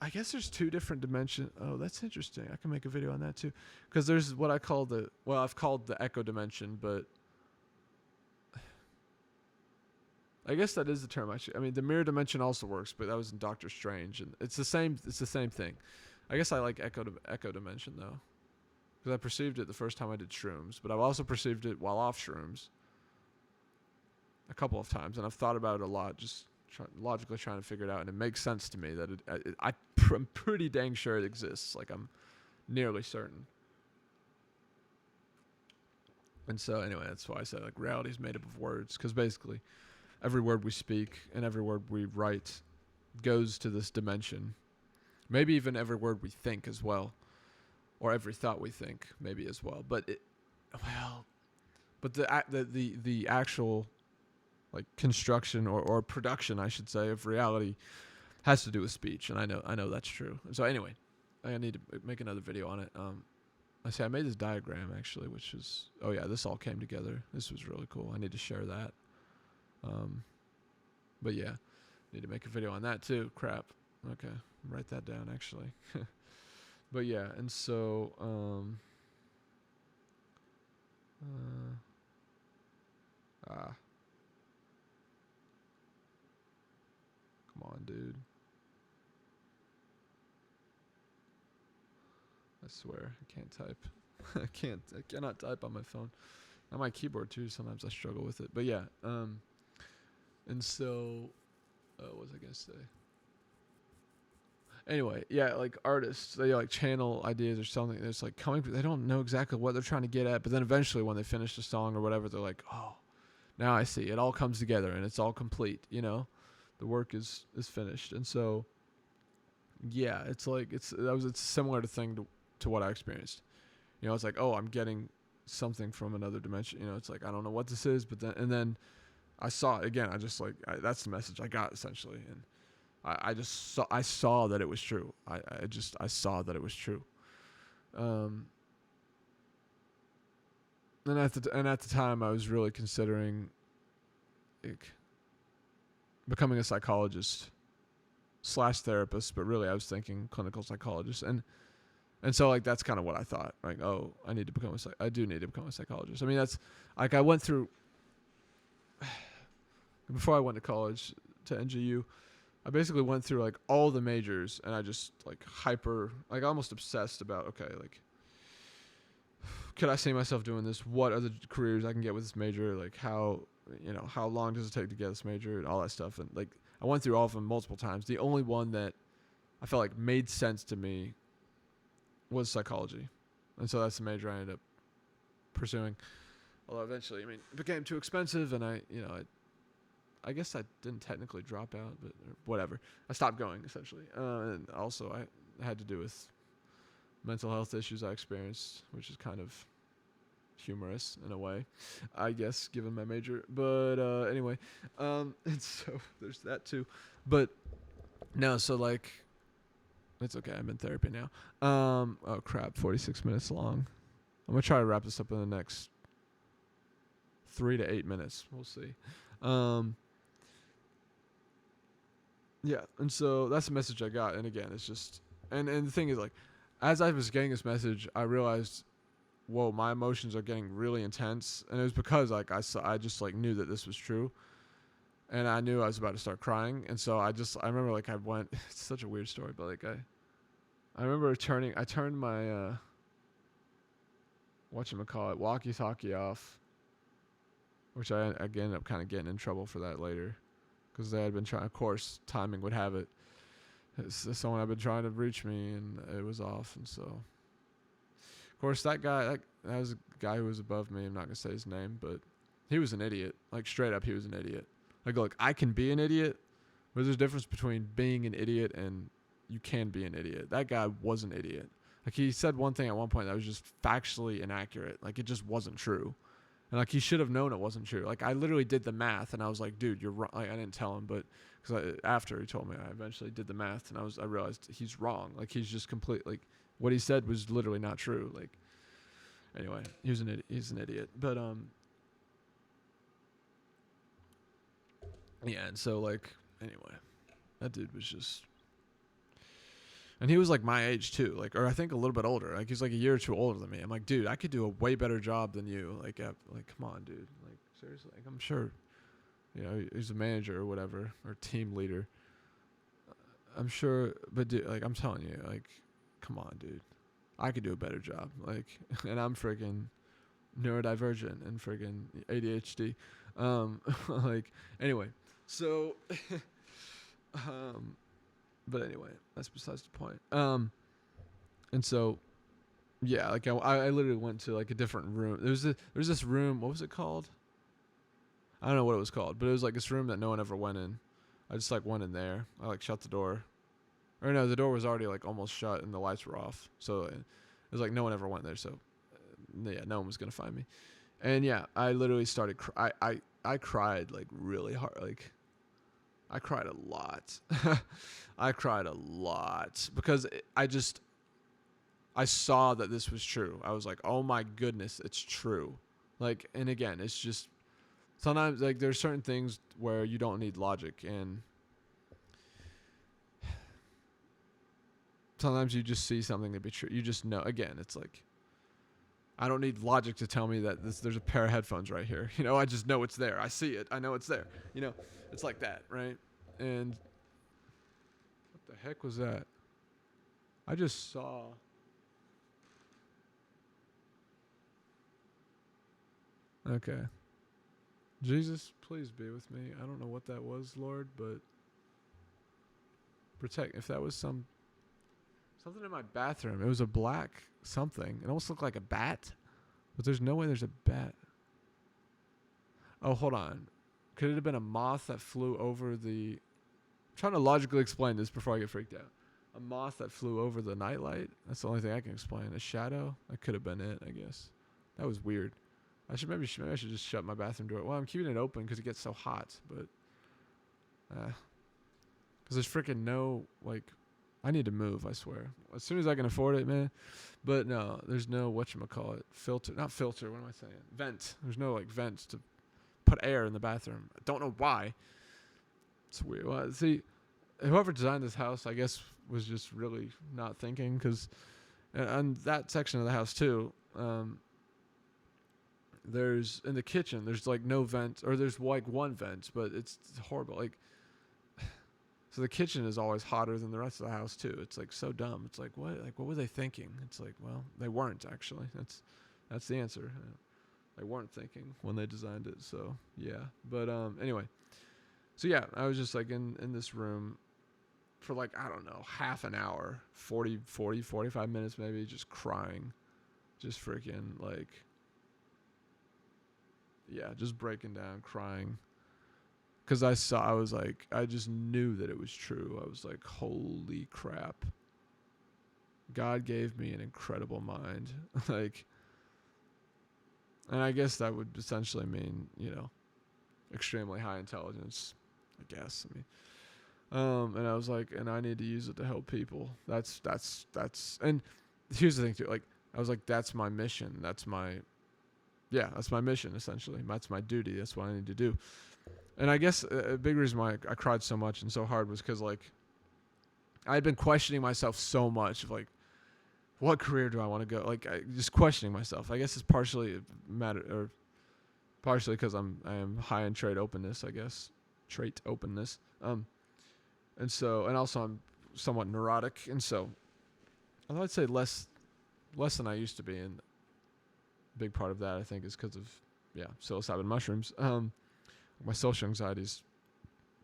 I guess there's 2 different dimensions. Oh, that's interesting. I can make a video on that too. Because there's what I call I've called the echo dimension, but I guess that is the term actually. I mean, the mirror dimension also works, but that was in Doctor Strange, and it's the same thing. I guess I like echo dimension though. Because I perceived it the first time I did shrooms, but I've also perceived it while off shrooms a couple of times, and I've thought about it a lot, just logically trying to figure it out, and it makes sense to me that I'm pretty dang sure it exists. Like I'm nearly certain. And so anyway, that's why I say like reality is made up of words, because basically every word we speak and every word we write goes to this dimension. Maybe even every word we think as well. Or every thought we think, maybe as well. But the actual like construction or production, I should say, of reality has to do with speech, and I know that's true. So anyway, I need to make another video on it. I made this diagram actually, which is this all came together. This was really cool. I need to share that. But yeah, need to make a video on that too. Crap. Okay, write that down actually. But yeah, and so come on, dude. I swear, I can't type. I cannot type on my phone. On my keyboard too, sometimes I struggle with it. But yeah, and so what was I gonna say? Anyway, yeah, like artists, they like channel ideas or something. It's like coming, they don't know exactly what they're trying to get at, but then eventually when they finish the song or whatever, they're like, oh, now I see. It all comes together and it's all complete. The work is finished, and so yeah, it's like it's similar to thing to what I experienced. It's like, oh, I'm getting something from another dimension. It's like I don't know what this is, but then I saw it again. I just like that's the message I got essentially, and I saw that it was true. I saw that it was true. Um, and at the time, I was really considering like becoming a psychologist slash therapist, but really I was thinking clinical psychologist, and so like that's kind of what I thought. Like, oh, I do need to become a psychologist. I mean, that's like I went through before I went to college to NGU. I basically went through like all the majors, and I just like almost obsessed about, okay, like, could I see myself doing this? What are the careers I can get with this major? Like how long does it take to get this major and all that stuff? And like I went through all of them multiple times. The only one that I felt like made sense to me was psychology. And so that's the major I ended up pursuing. Although eventually, it became too expensive, and I guess I didn't technically drop out, but whatever. I stopped going, essentially. And also, I had to do with mental health issues I experienced, which is kind of humorous in a way, I guess, given my major. But anyway, and so there's that too. But no, so like, it's okay. I'm in therapy now. Oh crap, 46 minutes long. I'm gonna try to wrap this up in the next 3 to 8 minutes. We'll see. Yeah, and so that's the message I got. And again, it's just, and the thing is, like, as I was getting this message, I realized, whoa, my emotions are getting really intense, and it was because like I just like knew that this was true, and I knew I was about to start crying, and so I remember like I went. It's such a weird story, but like I remember I turned my whatchamacallit, walkie-talkie off, which I ended up kind of getting in trouble for that later, because they had been trying. Of course, timing would have it. Someone had been trying to reach me, and it was off, and so. Of course, that was a guy who was above me. I'm not gonna say his name, but he was an idiot. Like straight up, he was an idiot. Like, look, I can be an idiot, but there's a difference between being an idiot and you can be an idiot. That guy was an idiot. Like he said one thing at one point that was just factually inaccurate. Like it just wasn't true, and like he should have known it wasn't true. Like I literally did the math, and I was like, dude, you're wrong. Like, I didn't tell him, but because after he told me, I eventually did the math, and I realized he's wrong. Like he's just what he said was literally not true. Like, anyway, he's an idiot. But yeah, and so like, anyway, that dude was just, and he was like my age too, like, or I think a little bit older. Like he's like a year or two older than me. I'm like, dude, I could do a way better job than you. Like, come on, dude. Like seriously, like I'm sure, he's a manager or whatever, or team leader. I'm sure, but dude, like I'm telling you, like, come on, dude. I could do a better job. Like, and I'm freaking neurodivergent and freaking ADHD. Like, anyway, so, but anyway, that's besides the point. And so, yeah, like I literally went to like a different room. There was this room. What was it called? I don't know what it was called, but it was like this room that no one ever went in. I just like went in there. I like shut the door. Or no, the door was already like almost shut and the lights were off. So it was like no one ever went there. So yeah, no one was gonna find me. And yeah, I literally started. I cried like really hard. Like I cried a lot. I cried a lot because I saw that this was true. I was like, oh my goodness, it's true. Like, and again, it's just sometimes like there's certain things where you don't need logic, and sometimes you just see something to be true. You just know. Again, it's like I don't need logic to tell me that there's a pair of headphones right here. I just know it's there. I see it. I know it's there. It's like that, right? And what the heck was that? I just saw. Okay. Jesus, please be with me. I don't know what that was, Lord, but protect. If that was some Something in my bathroom. It was a black something. It almost looked like a bat, but there's no way there's a bat. Oh, hold on. Could it have been a moth that flew over the... I'm trying to logically explain this before I get freaked out. A moth that flew over the nightlight. That's the only thing I can explain. A shadow. That could have been it, I guess. That was weird. Maybe I should just shut my bathroom door. Well, I'm keeping it open because it gets so hot, but because there's freaking no like. I need to move. I swear. As soon as I can afford it, man. But no, there's no whatchamacallit filter. Not filter. What am I saying? Vent. There's no like vents to put air in the bathroom. I don't know why. It's weird. Well, see, whoever designed this house, I guess, was just really not thinking because, and that section of the house too. There's in the kitchen. There's like no vent, or there's like one vent, but it's horrible. Like, so the kitchen is always hotter than the rest of the house too. It's like so dumb. It's like what? Like what were they thinking? It's like, well, they weren't actually. That's the answer. They weren't thinking when they designed it. So yeah. But anyway. So yeah, I was just like in this room for like, I don't know, half an hour, 45 minutes maybe, just crying. Just freaking like, yeah, just breaking down, crying. Because I just knew that it was true. I was like, holy crap. God gave me an incredible mind. Like, and I guess that would essentially mean, extremely high intelligence, I guess. I mean, and I was like, and I need to use it to help people. That's, and here's the thing too. Like, I was like, that's my mission. That's my mission, essentially. That's my duty. That's what I need to do. And I guess a big reason why I cried so much and so hard was because, like, I had been questioning myself so much of, like, what career do I want to go? Like, just questioning myself. I guess it's partially because I am high in trait openness, I guess. Trait openness. And also I'm somewhat neurotic. And so I thought I'd say less than I used to be. And a big part of that, I think, is because of, psilocybin mushrooms. My social anxiety's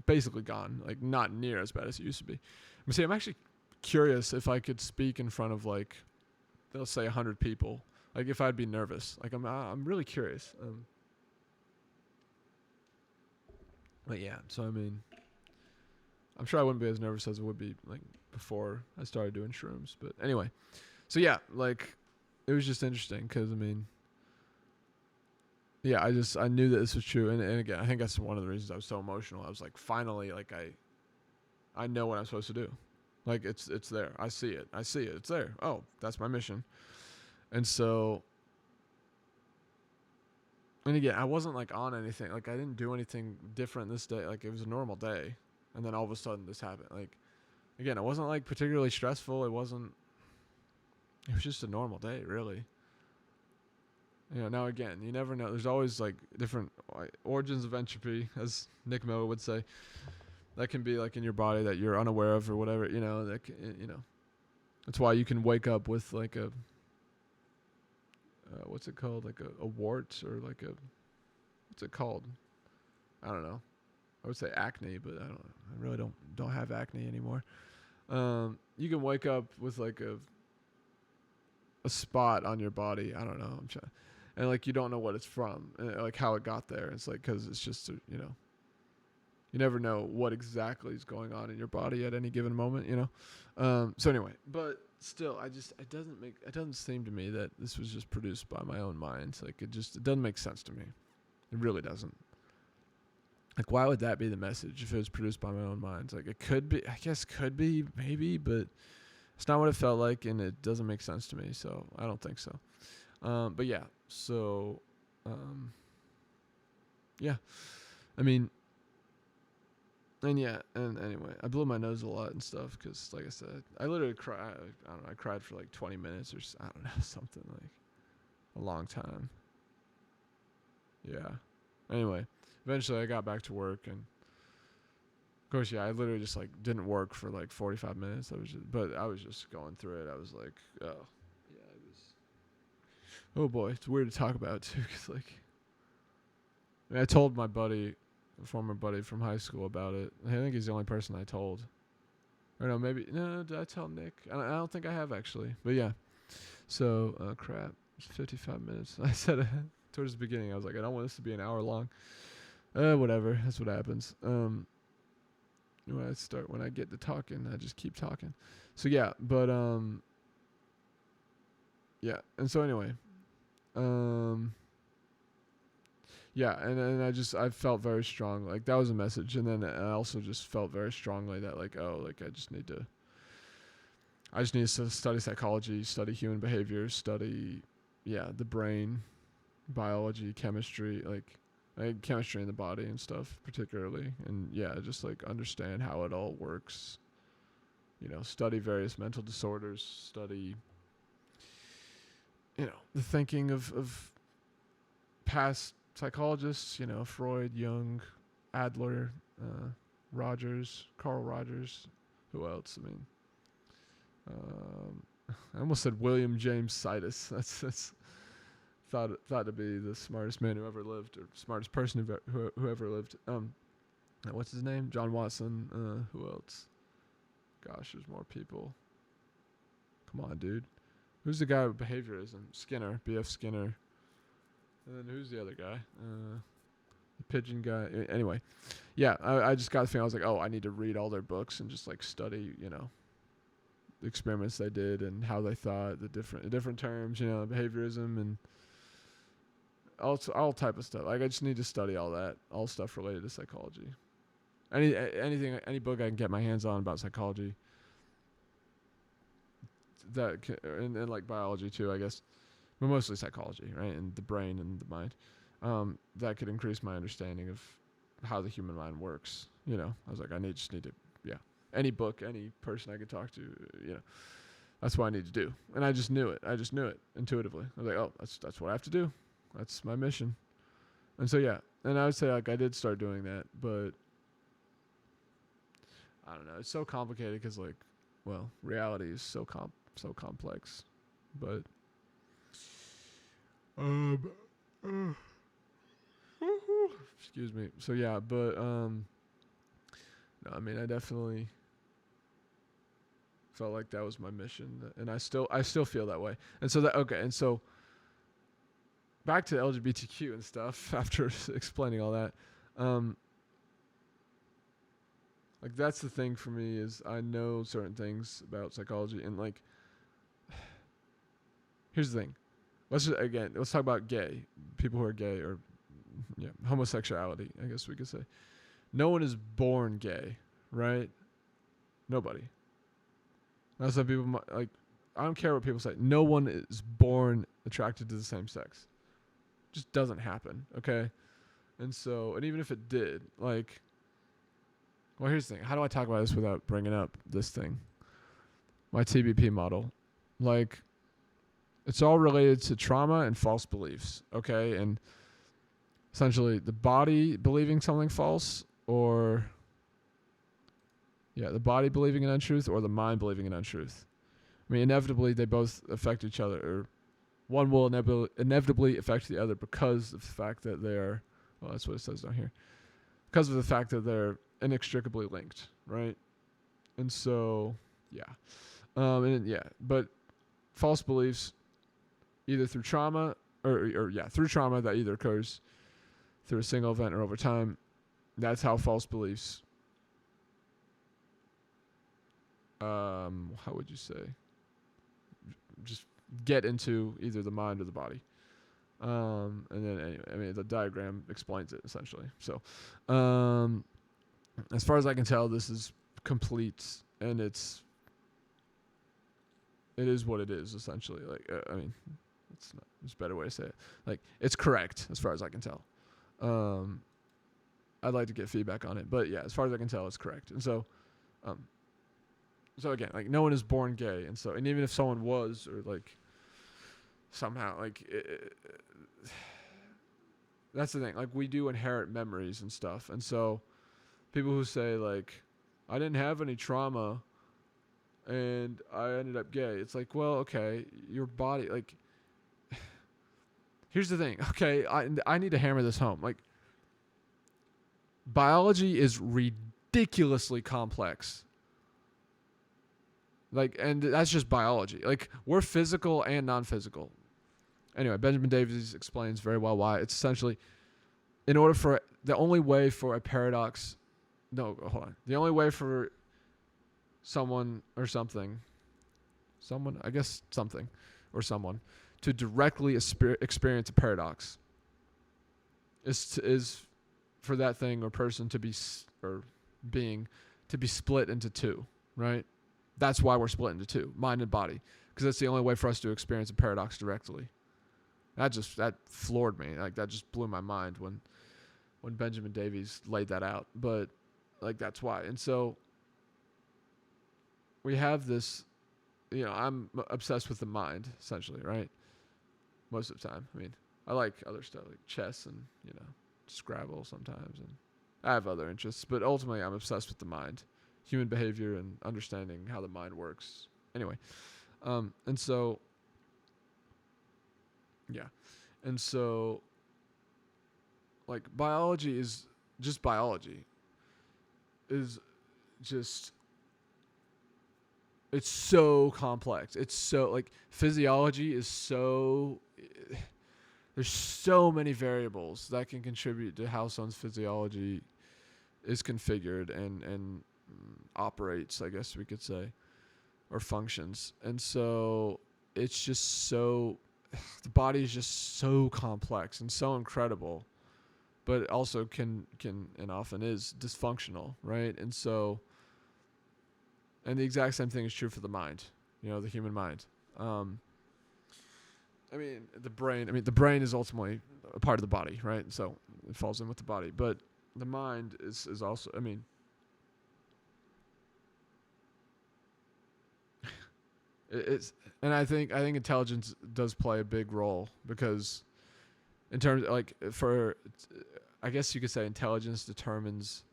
basically gone, like not near as bad as it used to be. But see, I'm actually curious if I could speak in front of like, let's say 100 people, like if I'd be nervous. Like I'm really curious. But yeah, so I mean, I'm sure I wouldn't be as nervous as I would be like before I started doing shrooms. But anyway, so yeah, like it was just interesting because I mean, yeah, I knew that this was true, and again, I think that's one of the reasons I was so emotional. I was like, finally, like I know what I'm supposed to do. Like it's there. I see it. It's there. Oh, that's my mission. And so, and again, I wasn't like on anything. Like I didn't do anything different this day. Like it was a normal day, and then all of a sudden this happened. Like again, it wasn't like particularly stressful. It was just a normal day, really. Now again, you never know. There's always like different origins of entropy, as Nick Miller would say. That can be like in your body that you're unaware of or whatever. That's why you can wake up with like a what's it called? Like a wart or like what's it called? I don't know. I would say acne, but I really don't have acne anymore. You can wake up with like a spot on your body. I don't know. And like you don't know what it's from, and like how it got there. It's like because it's just you never know what exactly is going on in your body at any given moment. So anyway, but still, it doesn't seem to me that this was just produced by my own mind. Like it doesn't make sense to me. It really doesn't. Like why would that be the message if it was produced by my own mind? Like it could be, I guess could be maybe, but it's not what it felt like, and it doesn't make sense to me. So I don't think so. But yeah, so, yeah, I mean, and yeah, and anyway, I blew my nose a lot and stuff, cause like I said, I literally cried, I don't know, I cried for like 20 minutes or I don't know, something like a long time. Yeah. Anyway, eventually I got back to work, and of course, yeah, I literally just like didn't work for like 45 minutes. But I was just going through it. I was like, oh. Oh boy, it's weird to talk about too, because like, I told my buddy, a former buddy from high school, about it. I think he's the only person I told. Or no, maybe no. Did I tell Nick? I don't think I have actually. But yeah. So crap. It's 55 minutes. I said towards the beginning. I was like, I don't want this to be an hour long. Whatever. That's what happens. When I get to talking, I just keep talking. So yeah, but yeah. And so anyway, yeah, and I felt very strong, like that was a message, and then I also just felt very strongly that like, oh, like I just need to study psychology, study human behavior, study, yeah, the brain, biology, chemistry, like chemistry in the body and stuff particularly, and yeah, just like understand how it all works, study various mental disorders, study, the thinking of past psychologists, Freud, Jung, Adler, Carl Rogers, who else? I mean, I almost said William James Sidis. That's thought to be the smartest man who ever lived, or smartest person who ever lived. What's his name? John Watson. Who else? Gosh, there's more people. Come on, dude. Who's the guy with behaviorism? Skinner, B.F. Skinner. And then who's the other guy? The pigeon guy. Anyway, yeah, I just got the feeling, I was like, oh, I need to read all their books and just like study, the experiments they did and how they thought, the different terms, behaviorism and all type of stuff. Like I just need to study all that, all stuff related to psychology. Any book I can get my hands on about psychology. And like biology too, I guess. But mostly psychology, right? And the brain and the mind. That could increase my understanding of how the human mind works. I was like, just need to, yeah. Any book, any person I could talk to, that's what I need to do. And I just knew it. I just knew it intuitively. I was like, oh, that's what I have to do. That's my mission. And so, yeah. And I would say, like, I did start doing that. But, I don't know. It's so complicated because, like, well, reality is so complex. But, excuse me. So yeah, but no, I mean, I definitely felt like that was my mission, and I still feel that way. And so and so back to LGBTQ and stuff. After explaining all that, like that's the thing for me is I know certain things about psychology, and like, here's the thing. Let's talk about gay people who are gay, or homosexuality, I guess we could say. No one is born gay, right? Nobody. Now some people like, I don't care what people say. No one is born attracted to the same sex. It just doesn't happen, okay? And even if it did, like, well, here's the thing. How do I talk about this without bringing up this thing? My TBP model. Like, it's all related to trauma and false beliefs, okay? And essentially the body believing something false, or the body believing an untruth, or the mind believing an untruth. I mean, inevitably they both affect each other, or one will inevitably affect the other because of the fact that they're, well, that's what it says down here, because of the fact that they're inextricably linked, right? And so, but false beliefs, either through trauma through trauma that either occurs through a single event or over time. That's how false beliefs, how would you say, just get into either the mind or the body. And then anyway, I mean, the diagram explains it essentially. So, as far as I can tell, this is complete, and it is what it is essentially. Like, I mean, there's a better way to say it. Like, it's correct as far as I can tell. I'd like to get feedback on it, but yeah, as far as I can tell, it's correct. And so, again, like, no one is born gay, and even if someone was, or like somehow, like, that's the thing. Like, we do inherit memories and stuff, and so people who say like, I didn't have any trauma, and I ended up gay. It's like, well, okay, your body, like, here's the thing. Okay, I need to hammer this home. Like, biology is ridiculously complex. Like, and that's just biology. Like, we're physical and non-physical. Anyway, Benjamin Davies explains very well why. It's essentially, in order for the only way for a paradox, no, hold on. The only way for someone or something, I guess something or someone, to directly experience a paradox is for that thing or person to be, or being, to be split into two, right? That's why we're split into two, mind and body, because that's the only way for us to experience a paradox directly. That floored me. Like, that just blew my mind when Benjamin Davies laid that out. But like, that's why. And so we have this, I'm obsessed with the mind, essentially, right? Most of the time. I mean, I like other stuff like chess and, Scrabble sometimes, and I have other interests, but ultimately I'm obsessed with the mind, human behavior, and understanding how the mind works. Anyway, and so, yeah, and so, like, biology is just biology. Is just, it's so complex. It's so, like, physiology is so, there's so many variables that can contribute to how someone's physiology is configured and operates, I guess we could say, or functions. And so it's just so, the body is just so complex and so incredible, but it also can and often is dysfunctional, right? And so, and the exact same thing is true for the mind, the human mind. The brain is ultimately a part of the body, right? So it falls in with the body, but the mind is also, it's, and I think intelligence does play a big role, because in terms, like, I guess you could say intelligence determines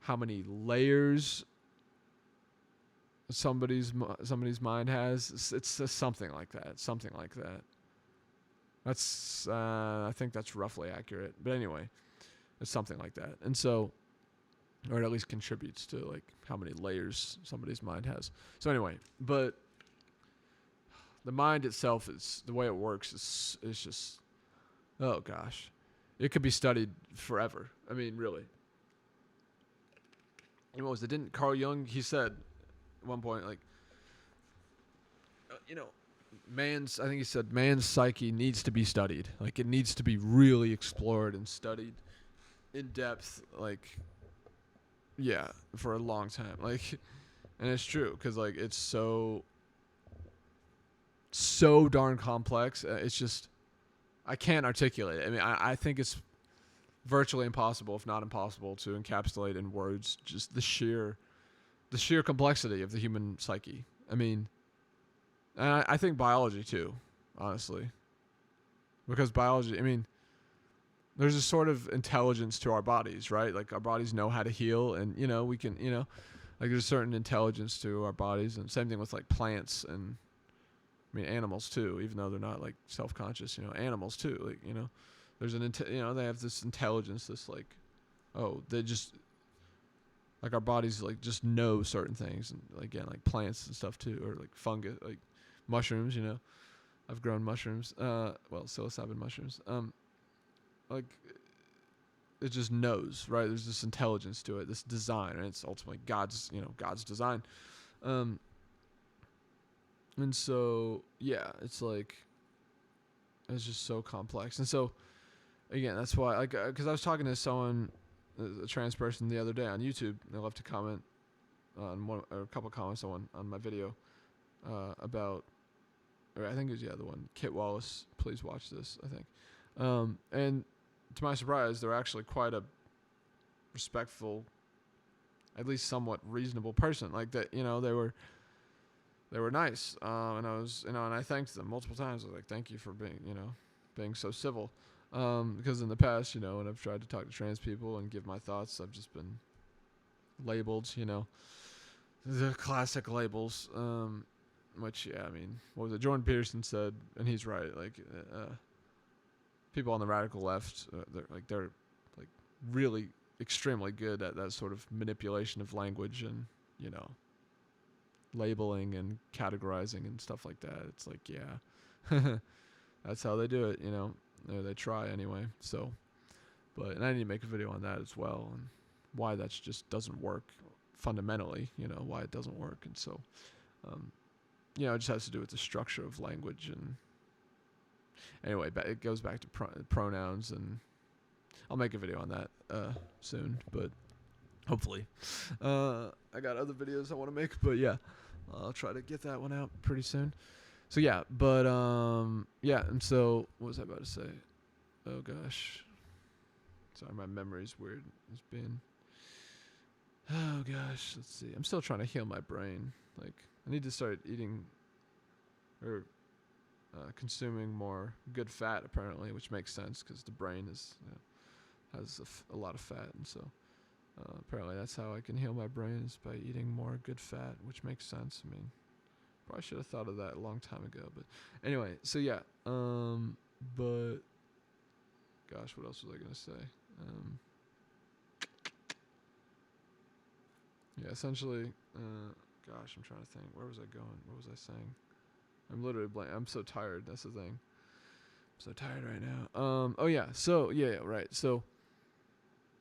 how many layers somebody's mind has. It's something like that. That's I think that's roughly accurate. But anyway, it's something like that. And so, or it at least contributes to, like, how many layers somebody's mind has. So anyway, but the mind itself, is the way it works is just, oh gosh, it could be studied forever. I mean, really. And what was it? Didn't Carl Jung, he said at one point, like, I think he said man's psyche needs to be studied. Like, it needs to be really explored and studied in depth, like, yeah, for a long time. Like, and it's true, because, like, it's so darn complex. It's just, I can't articulate it. I mean, I think it's virtually impossible, if not impossible, to encapsulate in words just the sheer complexity of the human psyche. I mean, and I think biology too, honestly, because biology, I mean, there's a sort of intelligence to our bodies, right? Like, our bodies know how to heal, and, we can, like, there's a certain intelligence to our bodies, and same thing with, like, plants and, animals too, even though they're not, like, self-conscious, animals too, like, there's they have this intelligence, this, like, they just, like, our bodies, like, just know certain things, and, again, like, plants and stuff too, or, like, fungus, like mushrooms, I've grown mushrooms, psilocybin mushrooms, like, it just knows, right? There's this intelligence to it, this design, and it's ultimately God's design. And so, yeah, it's like, it's just so complex. And so, again, that's why, like, because I was talking to someone, a trans person, the other day on YouTube. They left a comment on a couple comments on my video about, or I think it was the one, Kit Wallace. Please watch this, I think. And to my surprise, they're actually quite a respectful, at least somewhat reasonable person. Like, that, they were nice, and I was, and I thanked them multiple times. I was like, thank you for being so civil, because in the past, when I've tried to talk to trans people and give my thoughts, I've just been labeled, the classic labels, which, yeah, I mean, what was it? Jordan Peterson said, and he's right, like, people on the radical left, they're like really extremely good at that sort of manipulation of language and, labeling and categorizing and stuff like that. It's like, yeah, that's how they do it, you know. They try anyway. So, and I need to make a video on that as well, and why that just doesn't work fundamentally, you know, why it doesn't work. And so, you know, it just has to do with the structure of language. And anyway, it goes back to pronouns, and I'll make a video on that soon, but hopefully. I got other videos I want to make, but yeah, I'll try to get that one out pretty soon. So yeah, but yeah, and so what was I about to say? Oh gosh. Sorry, my memory's weird. It's been, oh gosh, let's see. I'm still trying to heal my brain. Like, I need to start eating or consuming more good fat, apparently, which makes sense because the brain has a lot of fat, and so apparently that's how I can heal my brain, is by eating more good fat, which makes sense. I mean, probably should have thought of that a long time ago, but anyway, so yeah, but gosh, what else was I gonna say? Yeah, essentially, gosh, I'm trying to think. Where was I going? What was I saying? I'm literally blank. I'm so tired. That's the thing. I'm so tired right now. Oh yeah. So yeah, right. So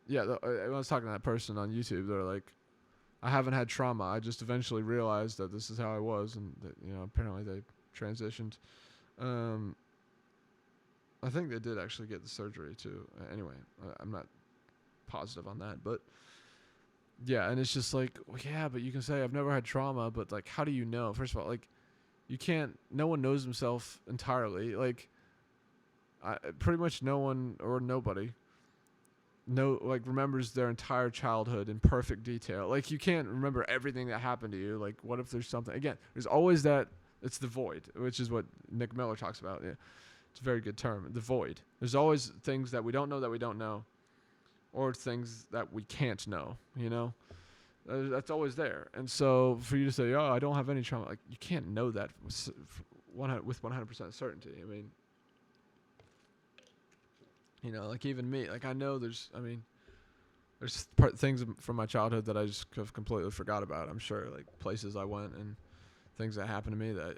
yeah, I was talking to that person on YouTube. They're like, I haven't had trauma. I just eventually realized that this is how I was, and that, you know, apparently they transitioned. I think they did actually get the surgery too. Anyway, I'm not positive on that, but yeah, and it's just like, well, yeah, but you can say I've never had trauma, but like, how do you know? First of all, like, you can't. No one knows himself entirely. Like, pretty much no one or nobody remembers their entire childhood in perfect detail. Like, you can't remember everything that happened to you. Like, what if there's something? Again, there's always that. It's the void, which is what Nick Miller talks about. Yeah, it's a very good term. The void. There's always things that we don't know, or things that we can't know. You know, that's always there. And so for you to say, "Oh, I don't have any trauma," like, you can't know that with 100% certainty. I mean, you know, like, even me, like, I know there's things from my childhood that I just have completely forgot about. I'm sure, like, places I went and things that happened to me that,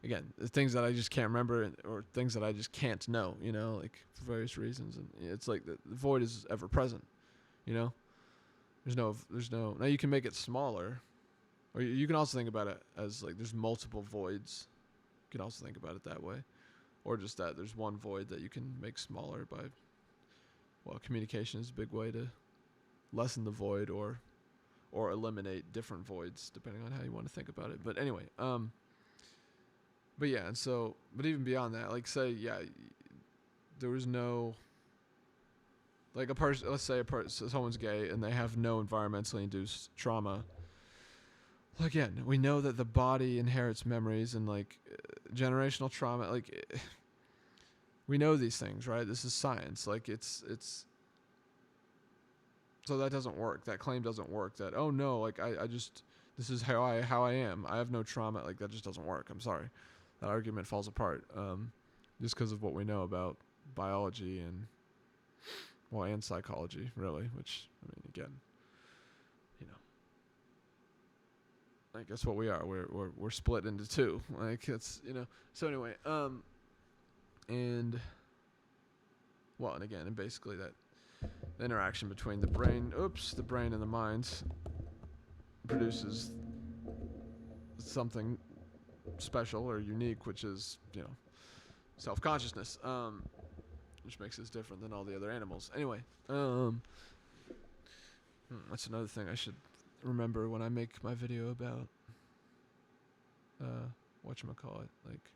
again, things that I just can't remember, or things that I just can't know, you know, like, for various reasons. And it's like the void is ever present, you know. There's no. Now you can make it smaller, or you can also think about it as, like, there's multiple voids. You can also think about it that way, or just that there's one void that you can make smaller by. Well, communication is a big way to lessen the void, or eliminate different voids, depending on how you want to think about it. But anyway, but yeah, and so, but even beyond that, like, say, yeah, there was no, like, a person, let's say someone's gay and they have no environmentally induced trauma. Well, again, we know that the body inherits memories, and, like, generational trauma, like, we know these things, right? This is science. Like, it's so that doesn't work. That claim doesn't work. That, oh no, like, I just, this is how I am. I have no trauma. Like, that just doesn't work. I'm sorry. That argument falls apart. Just because of what we know about biology and psychology, really. Which, I mean, again, you know, like, that's what we are. We're split into two. Like, it's, you know. So anyway, and again, and basically that the interaction between the brain and the mind produces something special or unique, which is, you know, self-consciousness, which makes us different than all the other animals. Anyway, that's another thing I should remember when I make my video about whatchamacallit, like,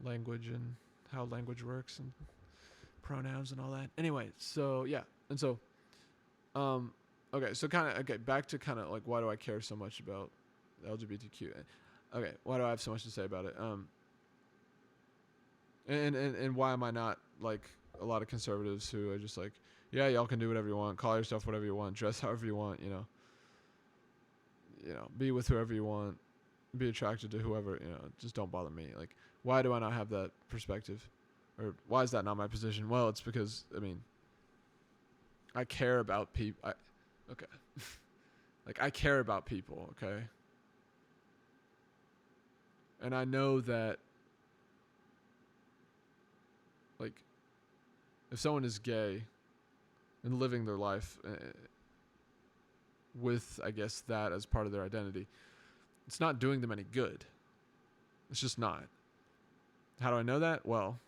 language and how language works and pronouns and all that. Anyway, so yeah, and so, okay, so back to kind of like, why do I care so much about LGBTQ? Okay, why do I have so much to say about it? And why am I not like a lot of conservatives who are just like, yeah, y'all can do whatever you want, call yourself whatever you want, dress however you want, you know, be with whoever you want, be attracted to whoever, you know, just don't bother me. Like, why do I not have that perspective? Or why is that not my position? Well, it's because, I mean, I care about people. Okay. Like, I care about people, okay? And I know that, like, if someone is gay and living their life with, I guess, that as part of their identity, it's not doing them any good. It's just not. How do I know that? Well,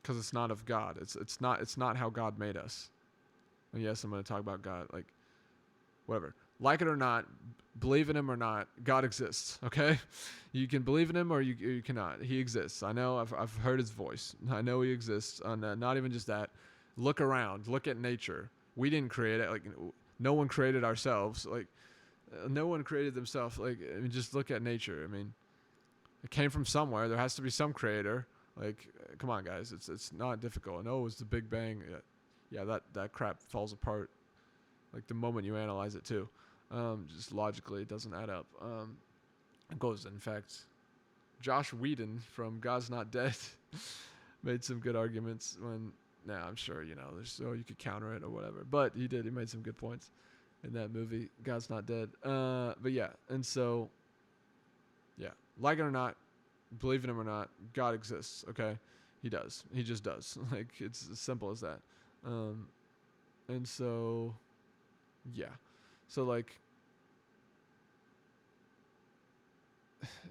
because it's not of God. It's not how God made us. And yes, I'm going to talk about God, like, whatever. Like it or not, believe in him or not, God exists, okay? You can believe in him or you cannot. He exists. I know, I've heard his voice. I know he exists. Not even just that. Look around. Look at nature. We didn't create it. Like, no one created ourselves. Like, no one created themselves. Like, I mean, just look at nature. I mean, it came from somewhere. There has to be some creator. Like, come on, guys. It's not difficult. I know it was the Big Bang. Yeah, that crap falls apart. Like, the moment you analyze it, too. Just logically, it doesn't add up. It goes, in fact, Josh Whedon from God's Not Dead made some good arguments when, I'm sure, you could counter it or whatever. But he did. He made some good points in that movie, God's Not Dead. But yeah, and so, yeah, like it or not, believe in him or not, God exists, okay? He does. He just does. Like, it's as simple as that. And so, yeah. So, like,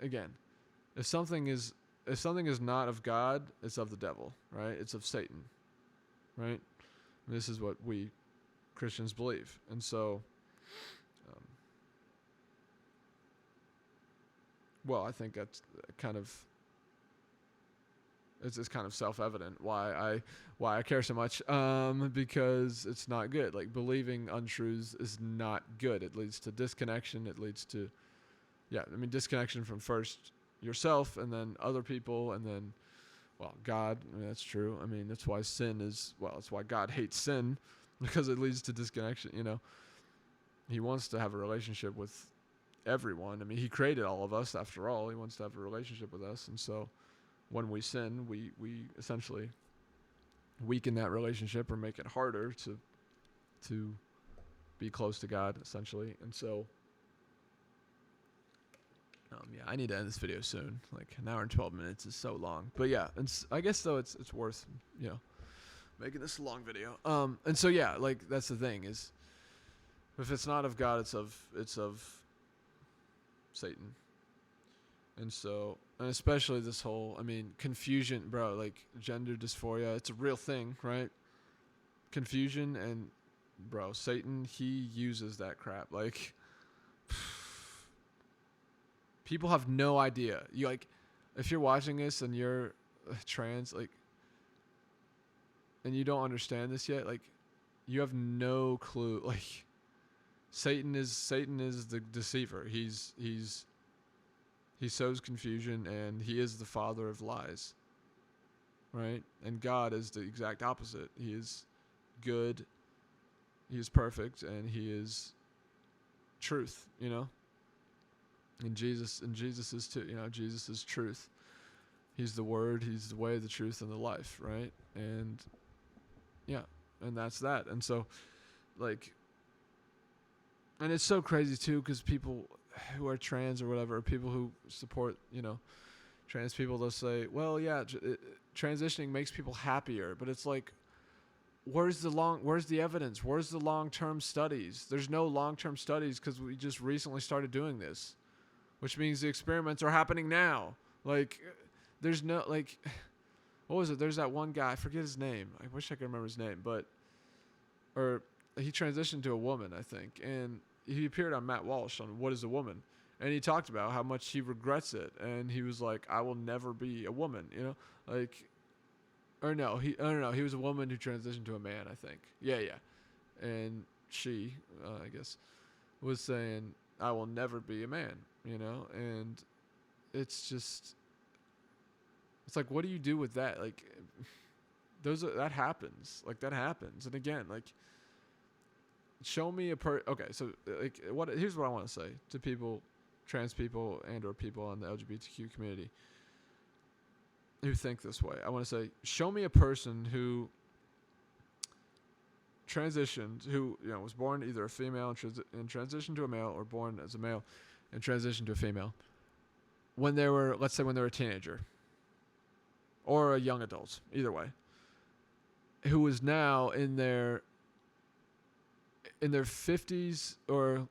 again, if something is not of God, it's of the devil, right? It's of Satan, right? And this is what we Christians believe. And so, well, I think that's kind of, it's kind of self-evident why I care so much, because it's not good. Like, believing untruths is not good. It leads to disconnection. It leads to, disconnection from first yourself and then other people and then, well, God. I mean, that's true. I mean, that's why that's why God hates sin, because it leads to disconnection, He wants to have a relationship with everyone. I mean, he created all of us, after all. He wants to have a relationship with us. And so when we sin, we essentially weaken that relationship or make it harder to be close to God, essentially. And so, I need to end this video soon. Like, an hour and 12 minutes is so long. But yeah, I guess though it's worth, making this a long video. And so yeah, like, that's the thing is, if it's not of God, it's of Satan. And so, and especially this whole, confusion, bro, like, gender dysphoria, it's a real thing, right? Confusion, and bro, Satan, he uses that crap. Like, people have no idea. You, like, if you're watching this and you're trans, like, and you don't understand this yet, like, you have no clue. Like, Satan is the deceiver. He sows confusion, and he is the father of lies, right? And God is the exact opposite. He is good, he is perfect, and he is truth, And Jesus is too, Jesus is truth. He's the word, he's the way, the truth, and the life, right? And yeah, and that's that. And so, like, and it's so crazy too, because people who are trans or whatever, or people who support, trans people, they'll say, well, yeah, transitioning makes people happier. But it's like, where's the evidence? Where's the long-term studies? There's no long-term studies, because we just recently started doing this, which means the experiments are happening now. Like, there's no, like, what was it? There's that one guy, I forget his name. I wish I could remember his name, or he transitioned to a woman, I think, and he appeared on Matt Walsh on What is a Woman, and he talked about how much he regrets it, and he was like, I will never be a woman, like, or no, he was a woman who transitioned to a man, I think. Yeah, and she, I guess, was saying, I will never be a man, and it's just, it's like, what do you do with that? Like, that happens, and again, like, show me okay, so, like, here's what I want to say to people, trans people and or people in the LGBTQ community who think this way. I want to say, show me a person who transitioned, who was born either a female and transitioned to a male, or born as a male and transitioned to a female, when they were, let's say when they were a teenager or a young adult, either way, who is now in their 50s or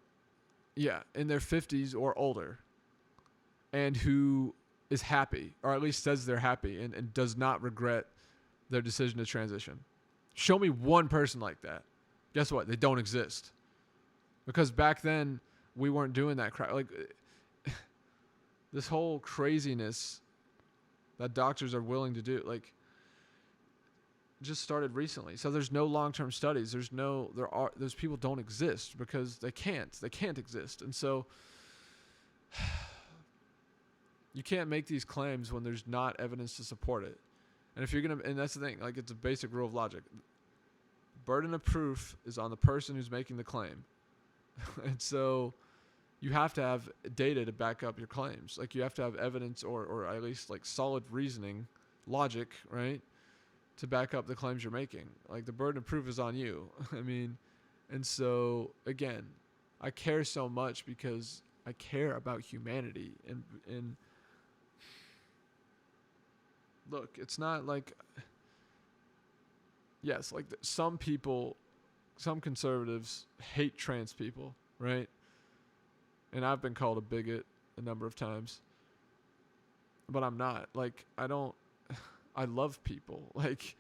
in their 50s or older, and who is happy, or at least says they're happy and does not regret their decision to transition. Show me one person like that. Guess what? They don't exist. Because back then, we weren't doing that crap. Like, this whole craziness that doctors are willing to do, like, just started recently. So there's no long-term studies. Those people don't exist because they can't exist. And so you can't make these claims when there's not evidence to support it. And if you're going to, and that's the thing, like, it's a basic rule of logic. Burden of proof is on the person who's making the claim. And so you have to have data to back up your claims. Like, you have to have evidence or at least like solid reasoning, logic, right, to back up the claims you're making. Like, the burden of proof is on you. I mean, and so again, I care so much because I care about humanity. And look, it's not like, yes, like some people, some conservatives hate trans people, right? And I've been called a bigot a number of times, but I'm not. Like, I love people. Like,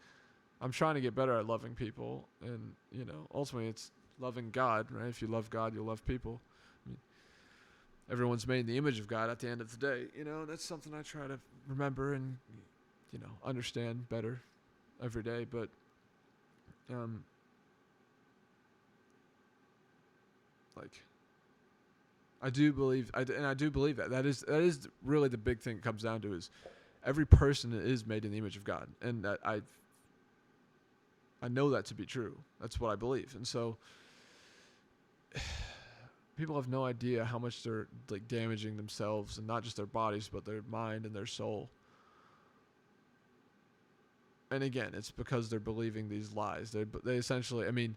I'm trying to get better at loving people. And, you know, ultimately it's loving God, right? If you love God, you'll love people. I mean, everyone's made in the image of God at the end of the day. You know, that's something I try to remember and, you know, understand better every day. But, like, I do believe that. That is really the big thing it comes down to, is every person is made in the image of God. And that I know that to be true. That's what I believe. And so people have no idea how much they're like damaging themselves, and not just their bodies, but their mind and their soul. And again, it's because they're believing these lies. They essentially, I mean,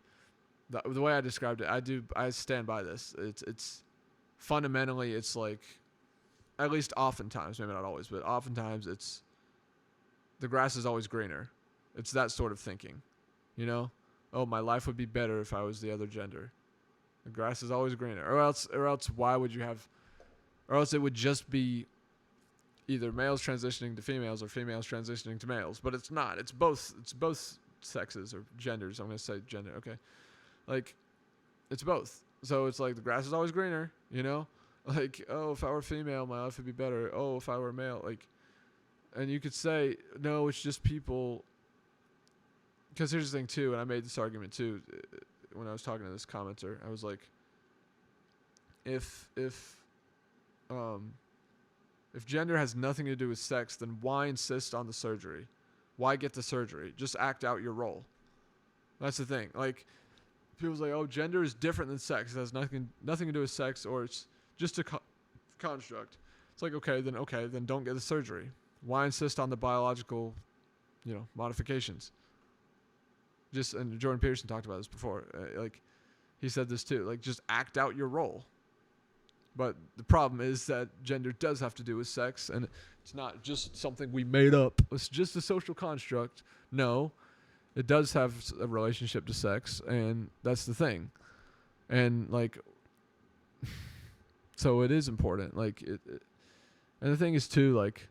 the way I described it, I stand by this. It's fundamentally, it's like, at least oftentimes, maybe not always, but oftentimes it's the grass is always greener. It's that sort of thinking, you know? Oh, my life would be better if I was the other gender. The grass is always greener. Or else why would you have, or else it would just be either males transitioning to females or females transitioning to males. But it's not. It's both sexes or genders. I'm going to say gender. Okay. Like, it's both. So it's like the grass is always greener, you know? Like, oh, if I were female, my life would be better. Oh, if I were male, like, and you could say, no, it's just people. Because here's the thing too, and I made this argument too when I was talking to this commenter. I was like, if gender has nothing to do with sex, then why insist on the surgery? Why get the surgery? Just act out your role. That's the thing. Like, people's like, oh, gender is different than sex. It has nothing to do with sex, or it's just a construct. It's like, okay, then don't get the surgery. Why insist on the biological, you know, modifications? And Jordan Peterson talked about this before. Like, he said this too. Like, just act out your role. But the problem is that gender does have to do with sex, and it's not just something we made up. It's just a social construct. No, it does have a relationship to sex, and that's the thing. And, like, so it is important. Like, and the thing is too, like,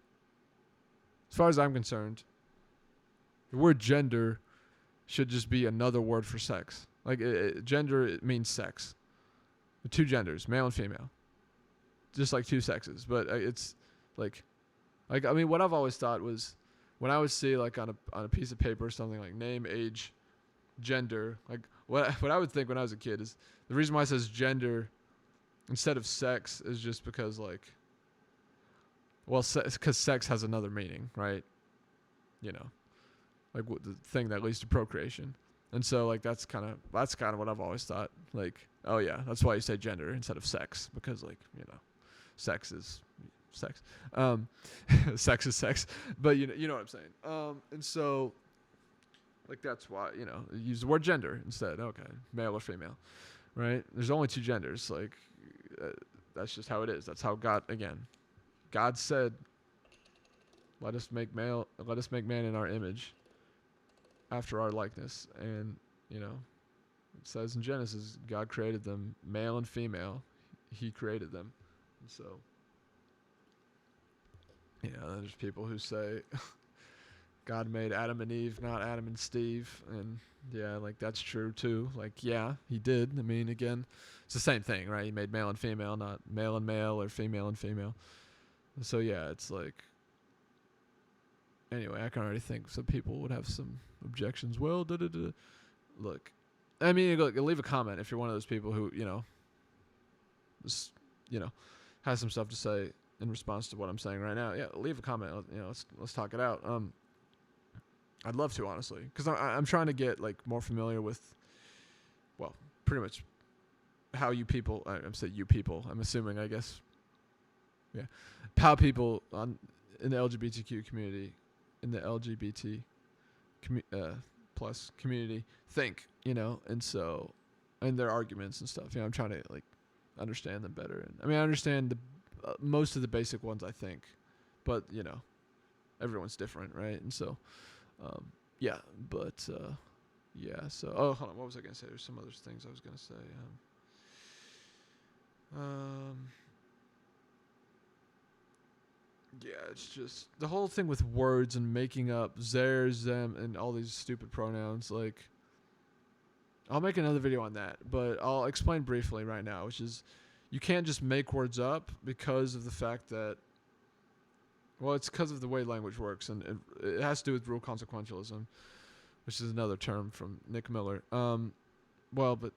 as far as I'm concerned, the word gender should just be another word for sex. Like, gender, it means sex. The two genders, male and female. Just like two sexes. But it's like, I mean, what I've always thought was, when I would see, like, on a piece of paper or something, like name, age, gender, like, what I would think when I was a kid is, the reason why it says gender instead of sex is just because, like, well, because sex has another meaning, right? You know, like the thing that leads to procreation. And so, like, that's kind of what I've always thought. Like, oh yeah, that's why you say gender instead of sex, because, like, you know, sex is sex. Sex is sex. But you know what I'm saying. And so, like, that's why, you know, use the word gender instead. Okay, male or female, right? There's only two genders. Like, that's just how it is. That's how God, again, God said, let us make man in our image, after our likeness. And, you know, it says in Genesis, God created them male and female. He created them. And so, you know, there's people who say God made Adam and Eve, not Adam and Steve. And yeah, like that's true too. Like, yeah, he did. I mean, again, it's the same thing, right? He made male and female, not male and male or female and female. So yeah, it's like, anyway, I can already think some people would have some objections. Well, look, I mean, look, leave a comment if you're one of those people who, you know, just, you know, has some stuff to say in response to what I'm saying right now. Yeah, leave a comment. You know, let's talk it out. I'd love to, honestly, because I'm trying to get like more familiar with, well, pretty much how you people. I'm saying you people. I'm assuming, I guess. Yeah, how people in the LGBTQ community, in the LGBT plus community think, you know, and so, and their arguments and stuff. You know, I'm trying to like understand them better. And I mean, I understand the most of the basic ones, I think, but you know, everyone's different, right? And so, yeah, but yeah. So, oh, hold on, what was I gonna say? There's some other things I was gonna say. Yeah, it's just the whole thing with words and making up theirs, them, and all these stupid pronouns. Like, I'll make another video on that, but I'll explain briefly right now, which is you can't just make words up because of the fact that, well, it's because of the way language works, and it has to do with rule consequentialism, which is another term from Nick Miller. Well, but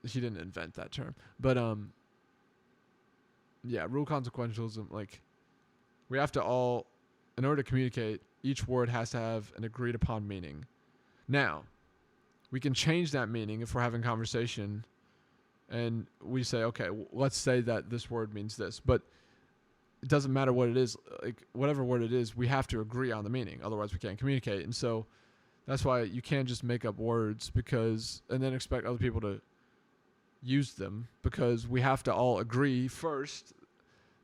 he didn't invent that term. But yeah, rule consequentialism, like, we have to all, in order to communicate, each word has to have an agreed upon meaning. Now, we can change that meaning if we're having conversation and we say, okay, let's say that this word means this, but it doesn't matter what it is, like whatever word it is, we have to agree on the meaning. Otherwise we can't communicate. And so that's why you can't just make up words and then expect other people to use them, because we have to all agree first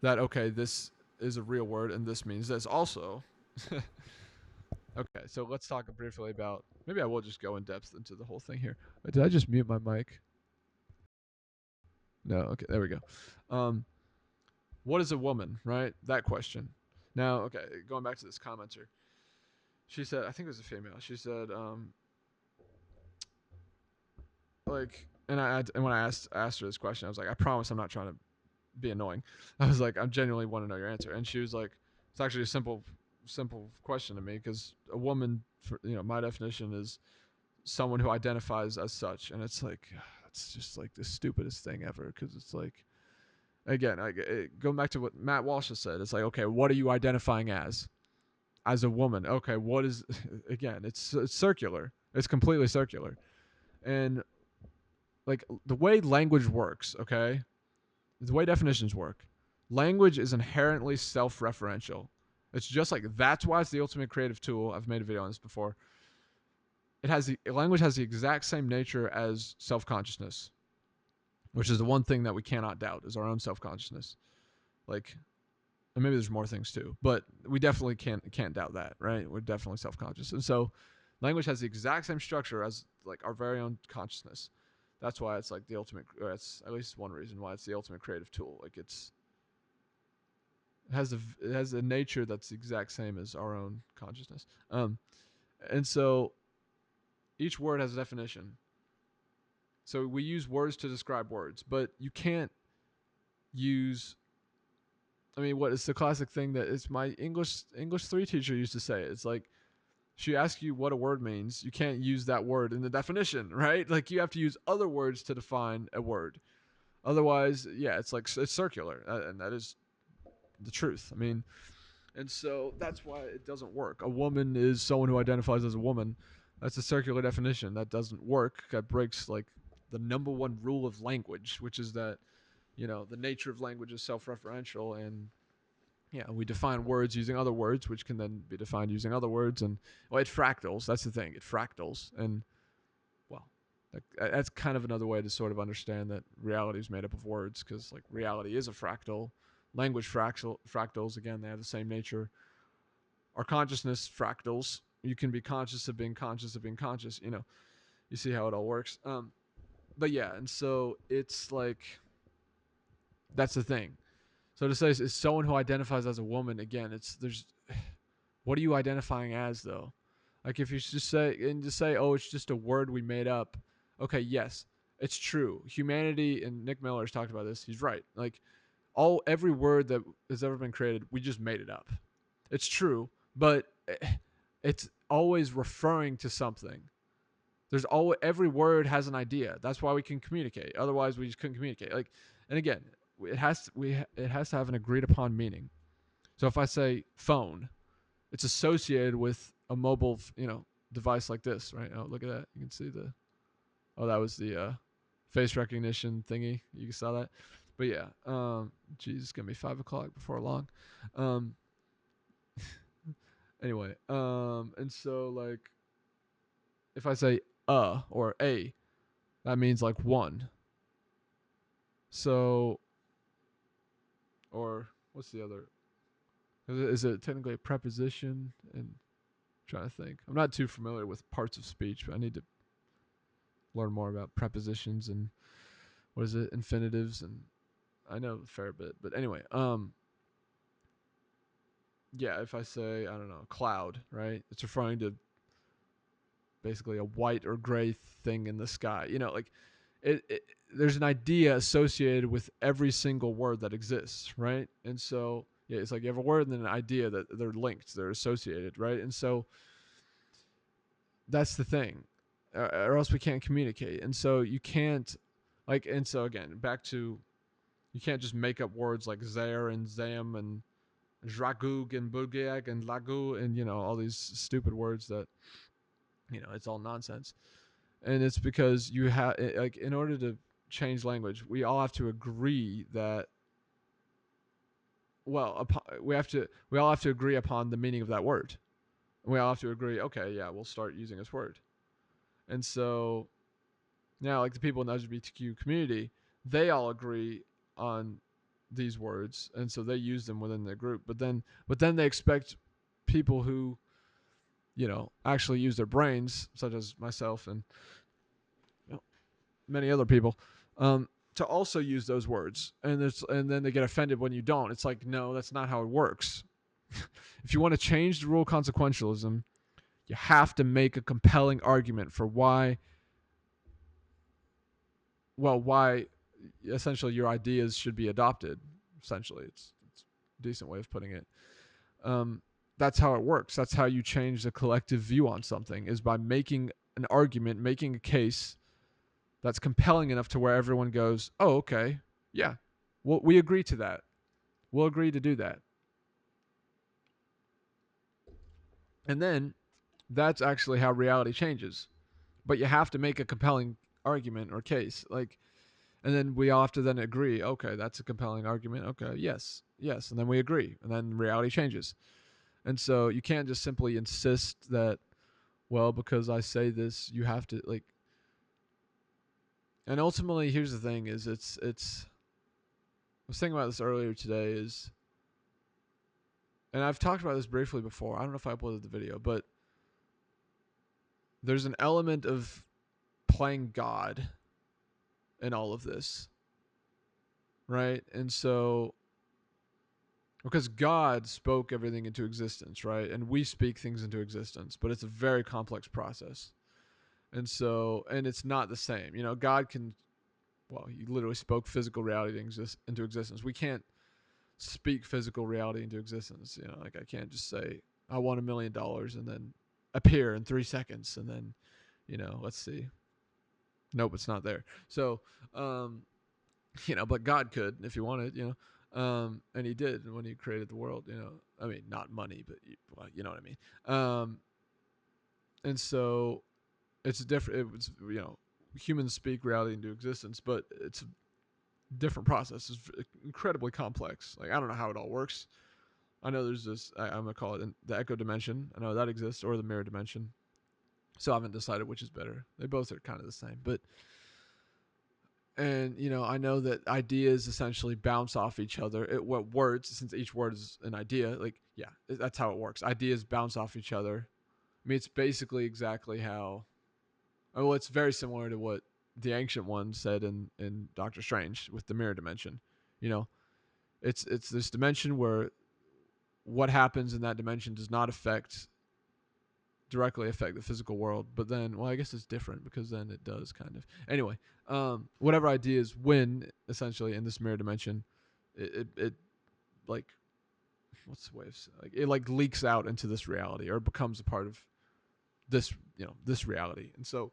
that, okay, this is a real word and this means this also. Okay, so let's talk briefly about, maybe I will just go in depth into the whole thing here. Did I just mute my mic? No, okay, there we go. What is a woman, right? That question. Now, okay, going back to this commenter. She said, I think it was a female. She said, like, and when I asked her this question, I was like, I promise I'm not trying to be annoying. I was like, I genuinely want to know your answer. And she was like, it's actually a simple question to me, because a woman, you know, my definition is someone who identifies as such. And it's like, it's just like the stupidest thing ever, because it's like, again, going back to what Matt Walsh has said, it's like, okay, what are you identifying as a woman? Okay, what is, again, it's circular. It's completely circular. And like the way language works, okay, the way definitions work, language is inherently self-referential. It's just like, that's why it's the ultimate creative tool. I've made a video on this before. Language has the exact same nature as self-consciousness, which is the one thing that we cannot doubt, is our own self-consciousness. Like, and maybe there's more things too, but we definitely can't doubt that, right? We're definitely self-conscious. And so language has the exact same structure as like our very own consciousness. That's why it's like the ultimate, or that's at least one reason why it's the ultimate creative tool. Like, it has a nature that's the exact same as our own consciousness. And so each word has a definition. So we use words to describe words, but you can't use, I mean, what is the classic thing that it's my English 3 teacher used to say? It's like, she asks you what a word means, you can't use that word in the definition, right? Like, you have to use other words to define a word. Otherwise, yeah, it's like, it's circular, and that is the truth. I mean, and so that's why it doesn't work. A woman is someone who identifies as a woman. That's a circular definition. That doesn't work. That breaks like the number one rule of language, which is that, you know, the nature of language is self-referential, and yeah, we define words using other words, which can then be defined using other words, and well, it fractals. That's the thing. It fractals, and well, that's kind of another way to sort of understand that reality is made up of words, because like reality is a fractal. Language fractals, again, they have the same nature. Our consciousness fractals. You can be conscious of being conscious of being conscious. You see how it all works. But yeah, and so it's like that's the thing. So to say it's someone who identifies as a woman, again, there's what are you identifying as though? Like if you just say, oh, it's just a word we made up. Okay, yes, it's true. Humanity, and Nick Miller's talked about this. He's right. Like every word that has ever been created, we just made it up. It's true, but it's always referring to something. There's always every word has an idea. That's why we can communicate. Otherwise, we just couldn't communicate. Like, and again, it has to have an agreed upon meaning. So if I say phone, it's associated with a mobile, device like this, right? Oh, look at that. You can see that was the face recognition thingy. You saw that. But yeah, geez, it's gonna be 5:00 before long. Um, anyway, and so like, if I say or a, that means like one. So, or what's the other? Is it technically a preposition? And I'm trying to think. I'm not too familiar with parts of speech, but I need to learn more about prepositions and what is it, infinitives, and I know a fair bit. But anyway, yeah, if I say, I don't know, cloud, right? It's referring to basically a white or gray thing in the sky. Like it there's an idea associated with every single word that exists, right? And so yeah, it's like you have a word and then an idea that they're linked, they're associated, right? And so that's the thing, or else we can't communicate. And so you can't, like, and so again, back to, you can't just make up words like there and zam and Dragug and Bulgag and Lagu and all these stupid words that it's all nonsense. And it's because you have, like, in order to change language, we all have to agree that, well, we all have to agree upon the meaning of that word. And we all have to agree, okay, yeah, we'll start using this word. And so now, like, the people in the LGBTQ community, they all agree on these words, and so they use them within their group. But then they expect people who actually use their brains, such as myself and many other people, to also use those words, and then they get offended when you don't. It's like, no, that's not how it works. If you want to change the rule of consequentialism, you have to make a compelling argument for why essentially your ideas should be adopted. Essentially, it's a decent way of putting it. That's how it works. That's how you change the collective view on something, is by making an argument, making a case that's compelling enough to where everyone goes, oh, okay, yeah, well, we agree to that. We'll agree to do that. And then that's actually how reality changes. But you have to make a compelling argument or case. Like, and then we all have to then agree, okay, that's a compelling argument. Okay, yes. And then we agree. And then reality changes. And so you can't just simply insist that, well, because I say this, you have to, like, and ultimately, here's the thing: is I was thinking about this earlier today. And I've talked about this briefly before. I don't know if I uploaded the video, but there's an element of playing God in all of this, right? And so, because God spoke everything into existence, right? And we speak things into existence, but it's a very complex process. And so, and it's not the same. God can, well, he literally spoke physical reality into existence. We can't speak physical reality into existence. Like, I can't just say, I want $1 million and then appear in 3 seconds. And then, let's see. Nope, it's not there. So, but God could if he wanted, and he did when he created the world, I mean, not money, but well, you know what I mean. And so it's different. It was, humans speak reality into existence, but it's a different process. It's incredibly complex. Like, I don't know how it all works. I know there's this, I'm going to call it the echo dimension. I know that exists, or the mirror dimension. So I haven't decided which is better. They both are kind of the same, but And I know that ideas essentially bounce off each other. What words, since each word is an idea, like yeah, that's how it works. Ideas bounce off each other. I mean, it's basically exactly how. Well, it's very similar to what the ancient one said in Doctor Strange with the mirror dimension. You know, it's this dimension where what happens in that dimension does not directly affect the physical world, but then, well, I guess it's different because then it does kind of. Anyway, whatever ideas win essentially in this mirror dimension, it like what's the way of like it like leaks out into this reality or becomes a part of this this reality, and so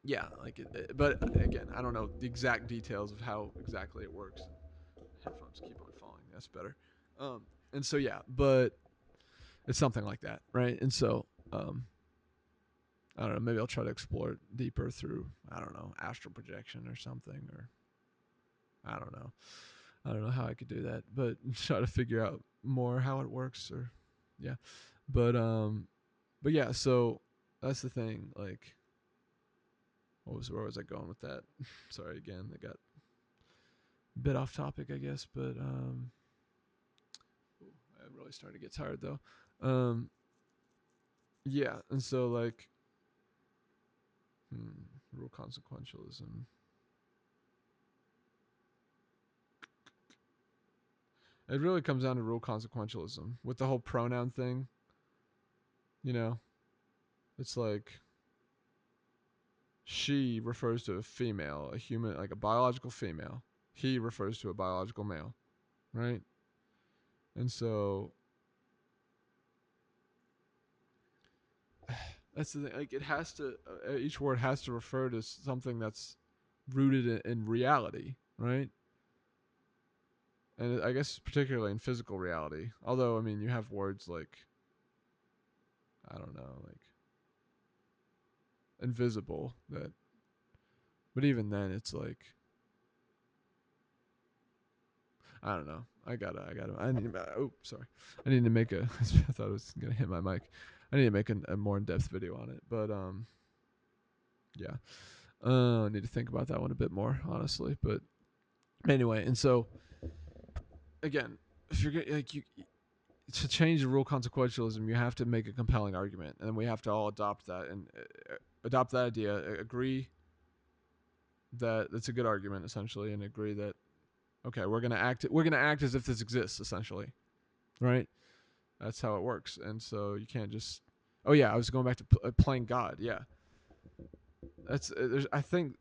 yeah, like but again, I don't know the exact details of how exactly it works. Headphones keep on falling. That's better. Um, and so yeah, but it's something like that, right? And so I don't know. Maybe I'll try to explore it deeper through I don't know astral projection or something, or I don't know. I don't know how I could do that, but try to figure out more how it works, or yeah. But but yeah. So that's the thing. Like, where was I going with that? Sorry again. I got a bit off topic, I guess, but I'm really starting to get tired though. Um, yeah, and so like, rule consequentialism. It really comes down to rule consequentialism with the whole pronoun thing. You know, it's like she refers to a female, a human, like a biological female. He refers to a biological male, right? And so that's the thing. Like it has to, each word has to refer to something that's rooted in reality, right? And I guess particularly in physical reality. Although I mean, you have words like I don't know, like invisible that, but even then, it's like I don't know. I need to, oh, sorry. I need to make a, I thought I was going to hit my mic. I need to make a more in-depth video on it. But, yeah. I need to think about that one a bit more, honestly. But anyway, and so, again, if you're like, to change the rule consequentialism, you have to make a compelling argument. And we have to all adopt that and adopt that idea, agree that it's a good argument, essentially, and agree that, okay, we're going to act as if this exists, essentially. Right? That's how it works. And so you can't just. Oh yeah, I was going back to playing God. Yeah, that's. I think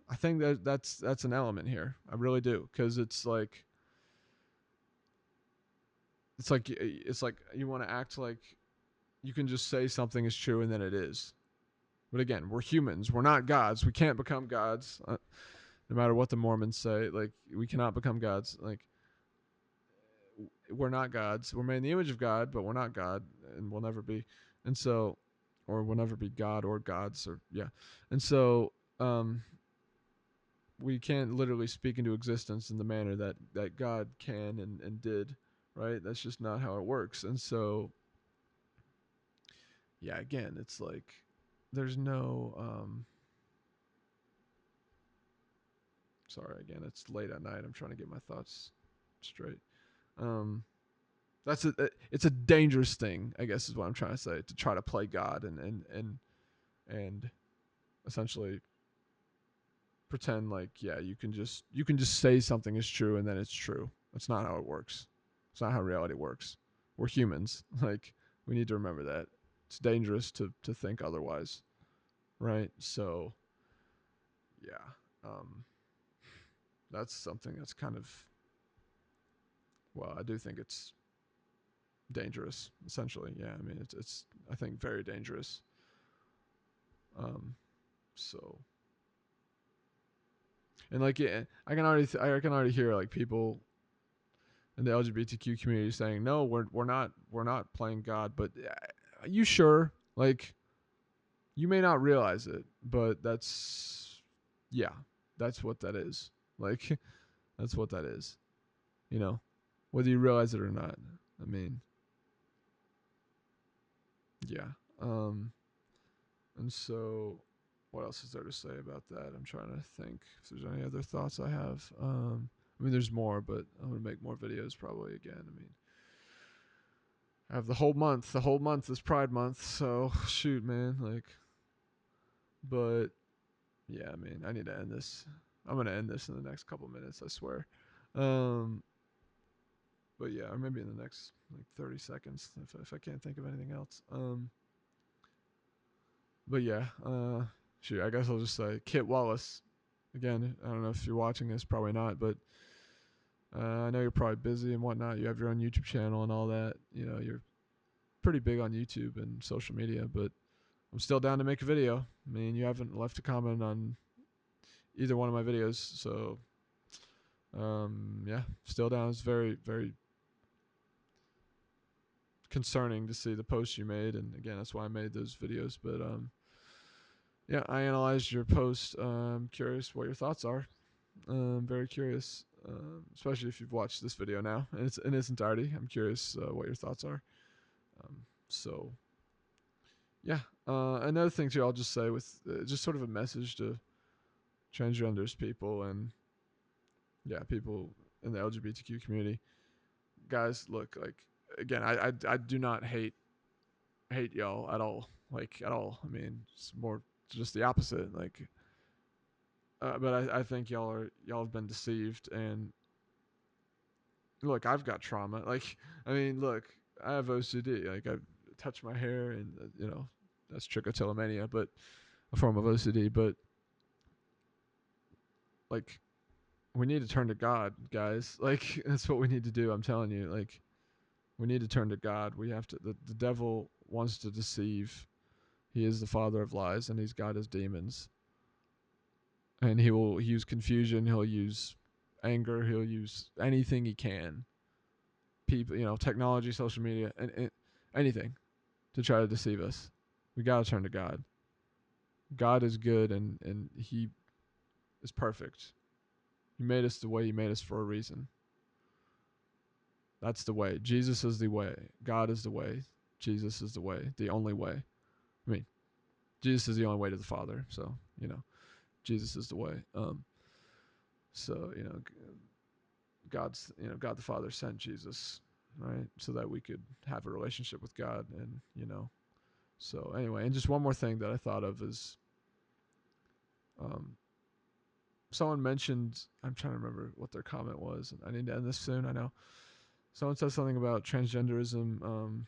that that's an element here. I really do, because it's like you want to act like you can just say something is true and then it is. But again, we're humans. We're not gods. We can't become gods. No matter what the Mormons say, like we cannot become gods. Like we're not gods. We're made in the image of God, but we're not God, and we'll never be. And so, or we'll never be God or gods, or yeah. And so, we can't literally speak into existence in the manner that God can and did, right? That's just not how it works. And so, yeah, again, it's like there's no. Sorry, again, it's late at night. I'm trying to get my thoughts straight. Um, it's a dangerous thing, I guess is what I'm trying to say, to try to play God and essentially pretend like yeah, you can just say something is true and then it's true. That's not how it works. It's not how reality works. We're humans. Like we need to remember that. It's dangerous to think otherwise, right? So, yeah. Um that's something that's kind of, well, I do think it's dangerous essentially. Yeah, I mean it's I think very dangerous. Um so and like yeah, I can already hear like people in the LGBTQ community saying, "No, we're not playing God." But are you sure? Like, you may not realize it, but yeah, that's what that is. Like, that's what that is. You know, whether you realize it or not. I mean, yeah. And so what else is there to say about that? I'm trying to think if there's any other thoughts I have. I mean, there's more, but I'm gonna make more videos probably again. I mean, I have the whole month. The whole month is Pride Month, so shoot, man. Like, but yeah, I mean, I need to end this. I'm gonna end this in the next couple minutes, I swear. Um, but yeah, or maybe in the next like 30 seconds if I can't think of anything else. But yeah, shoot, I guess I'll just say Kit Wallace. Again, I don't know if you're watching this, probably not, but I know you're probably busy and whatnot. You have your own YouTube channel and all that. You know, you're pretty big on YouTube and social media, but I'm still down to make a video. I mean, you haven't left a comment on either one of my videos, so yeah, still down. It's very, very concerning to see the posts you made, and again, that's why I made those videos. But yeah, I analyzed your post. I'm curious what your thoughts are. Very curious, especially if you've watched this video now in its entirety. I'm curious what your thoughts are. Um, so yeah, another thing too, I'll just say with just sort of a message to transgenders people and yeah, people in the LGBTQ community. Guys, look, like again, I do not hate y'all at all, like at all. I mean, it's more just the opposite. Like, but I think y'all have been deceived. And look, I've got trauma. Like, I mean, look, I have OCD. Like, I touch my hair, and you know, that's trichotillomania, but a form of OCD. But like, we need to turn to God, guys. Like, that's what we need to do. I'm telling you, like, we need to turn to God. We have to. The devil wants to deceive. He is the father of lies, and he's got his demons. And he will use confusion. He'll use anger. He'll use anything he can. People, you know, technology, social media, and anything to try to deceive us. We gotta turn to God. God is good, and He is perfect. He made us the way He made us for a reason. That's the way. Jesus is the way. God is the way. Jesus is the way. The only way. I mean, Jesus is the only way to the Father. So you know, Jesus is the way. So you know, God the Father sent Jesus, right, so that we could have a relationship with God, and you know. So anyway, and just one more thing that I thought of is, um, someone mentioned. I'm trying to remember what their comment was, and I need to end this soon. I know someone said something about transgenderism,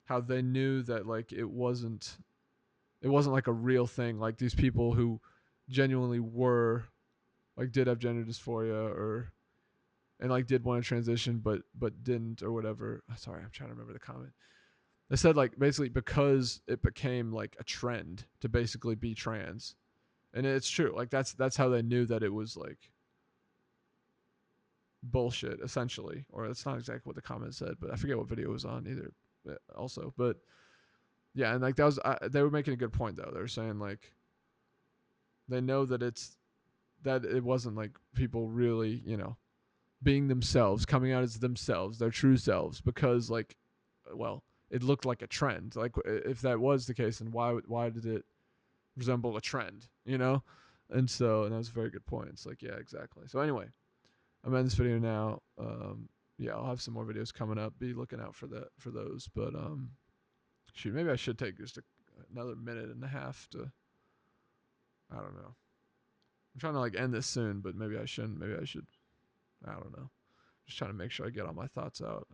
how they knew that like it wasn't like a real thing. Like these people who genuinely were like did have gender dysphoria or and like did want to transition but didn't or whatever. Sorry, I'm trying to remember the comment. They said like basically because it became like a trend to basically be trans. And it's true. Like that's how they knew that it was like bullshit essentially. Or that's not exactly what the comment said, but I forget what video it was on either also. But yeah, and like that was they were making a good point though. They were saying like they know that it wasn't like people really, you know, being themselves, coming out as themselves, their true selves, because like, well, it looked like a trend. Like if that was the case, then why did it resemble a trend? You know, and that was a very good point. It's like yeah, exactly. So anyway, I'm ending this video now. Yeah, I'll have some more videos coming up. Be looking out for those. But shoot, maybe I should take just another minute and a half to. I don't know. I'm trying to like end this soon, but maybe I shouldn't. Maybe I should. I don't know. Just trying to make sure I get all my thoughts out.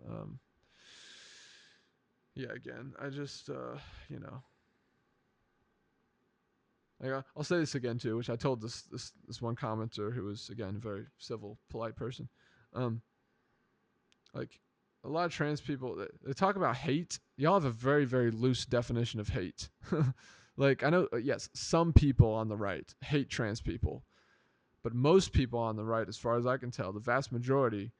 Yeah, again, I just, you know, like I'll say this again too, which I told this one commenter who was again a very civil, polite person. Um, like a lot of trans people, they talk about hate. Y'all have a very very loose definition of hate. Like I know, yes, some people on the right hate trans people, but most people on the right, as far as I can tell, the vast majority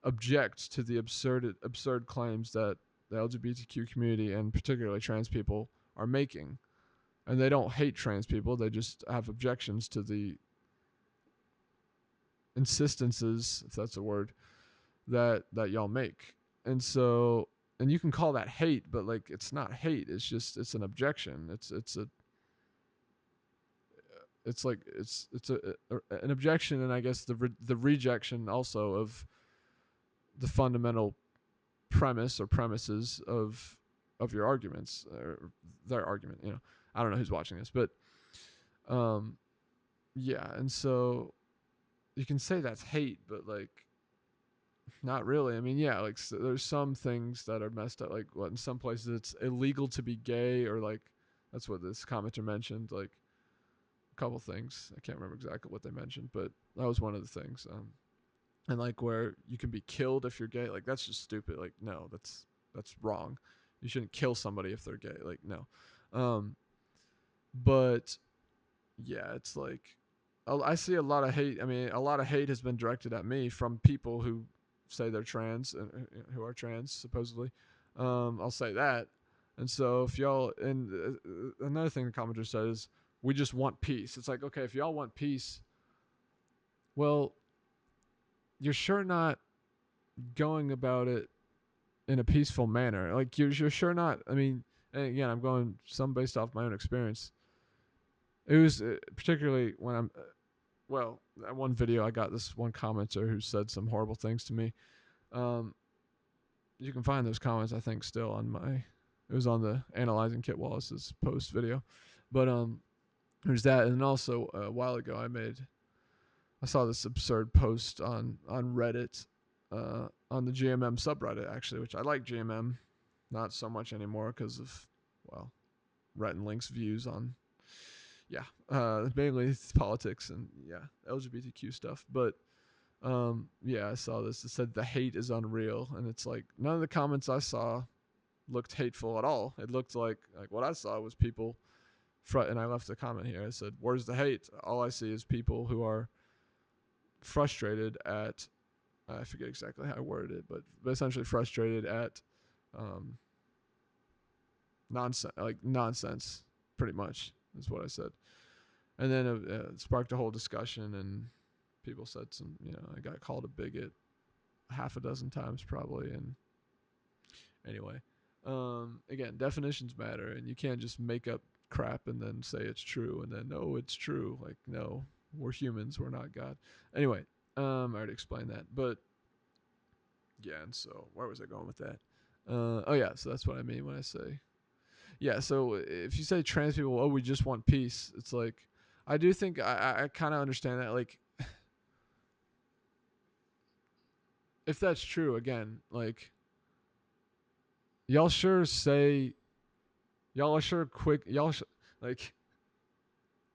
object to the absurd claims that the LGBTQ community and particularly trans people are making. And they don't hate trans people, they just have objections to the insistences, if that's a word, that y'all make. And so and you can call that hate, but like it's not hate, it's just it's an objection. It's a it's like it's an objection, and I guess the rejection also of the fundamental premise or premises of your arguments or their argument. I don't know who's watching this, but um, yeah, and so you can say that's hate, but like not really. I mean, yeah, like there's some things that are messed up. Like what in some places it's illegal to be gay, or like that's what this commenter mentioned. Like a couple things. I can't remember exactly what they mentioned, but that was one of the things. And like where you can be killed if you're gay. Like that's just stupid. Like no, that's wrong. You shouldn't kill somebody if they're gay. Like no. Um, but yeah, it's like I see a lot of hate. I mean, a lot of hate has been directed at me from people who say they're trans and who are trans supposedly. I'll say that. And so if y'all and another thing the commenter said is we just want peace. It's like okay, if y'all want peace, well, you're sure not going about it in a peaceful manner. Like you're sure not. I mean, and again, I'm going some based off my own experience. It was particularly when I'm well, that one video I got this one commenter who said some horrible things to me. Um, you can find those comments I think still on my. It was on the analyzing Kit Wallace's post video, but there's that, and also a while ago I saw this absurd post on Reddit, on the GMM subreddit actually, which I like GMM, not so much anymore because of well, Rhett and Link's views on yeah, mainly politics and yeah, LGBTQ stuff. But yeah, I saw this. It said the hate is unreal, and it's like none of the comments I saw looked hateful at all. It looked like what I saw was people. And I left a comment here. I said, "Where's the hate?" All I see is people who are frustrated at. I forget exactly how I worded it, but essentially frustrated at um, nonsense, pretty much is what I said. And then it sparked a whole discussion, and people said some, I got called a bigot half a dozen times probably. And anyway, again, definitions matter, and you can't just make up crap and then say it's true, and then no, it's true. Like no, we're humans, we're not God. Anyway, I already explained that, but yeah, and so where was I going with that? Oh yeah, so that's what I mean when I say yeah. So if you say trans people, oh, we just want peace, it's like I do think I kind of understand that. Like if that's true, again, like y'all sure say y'all are sure quick like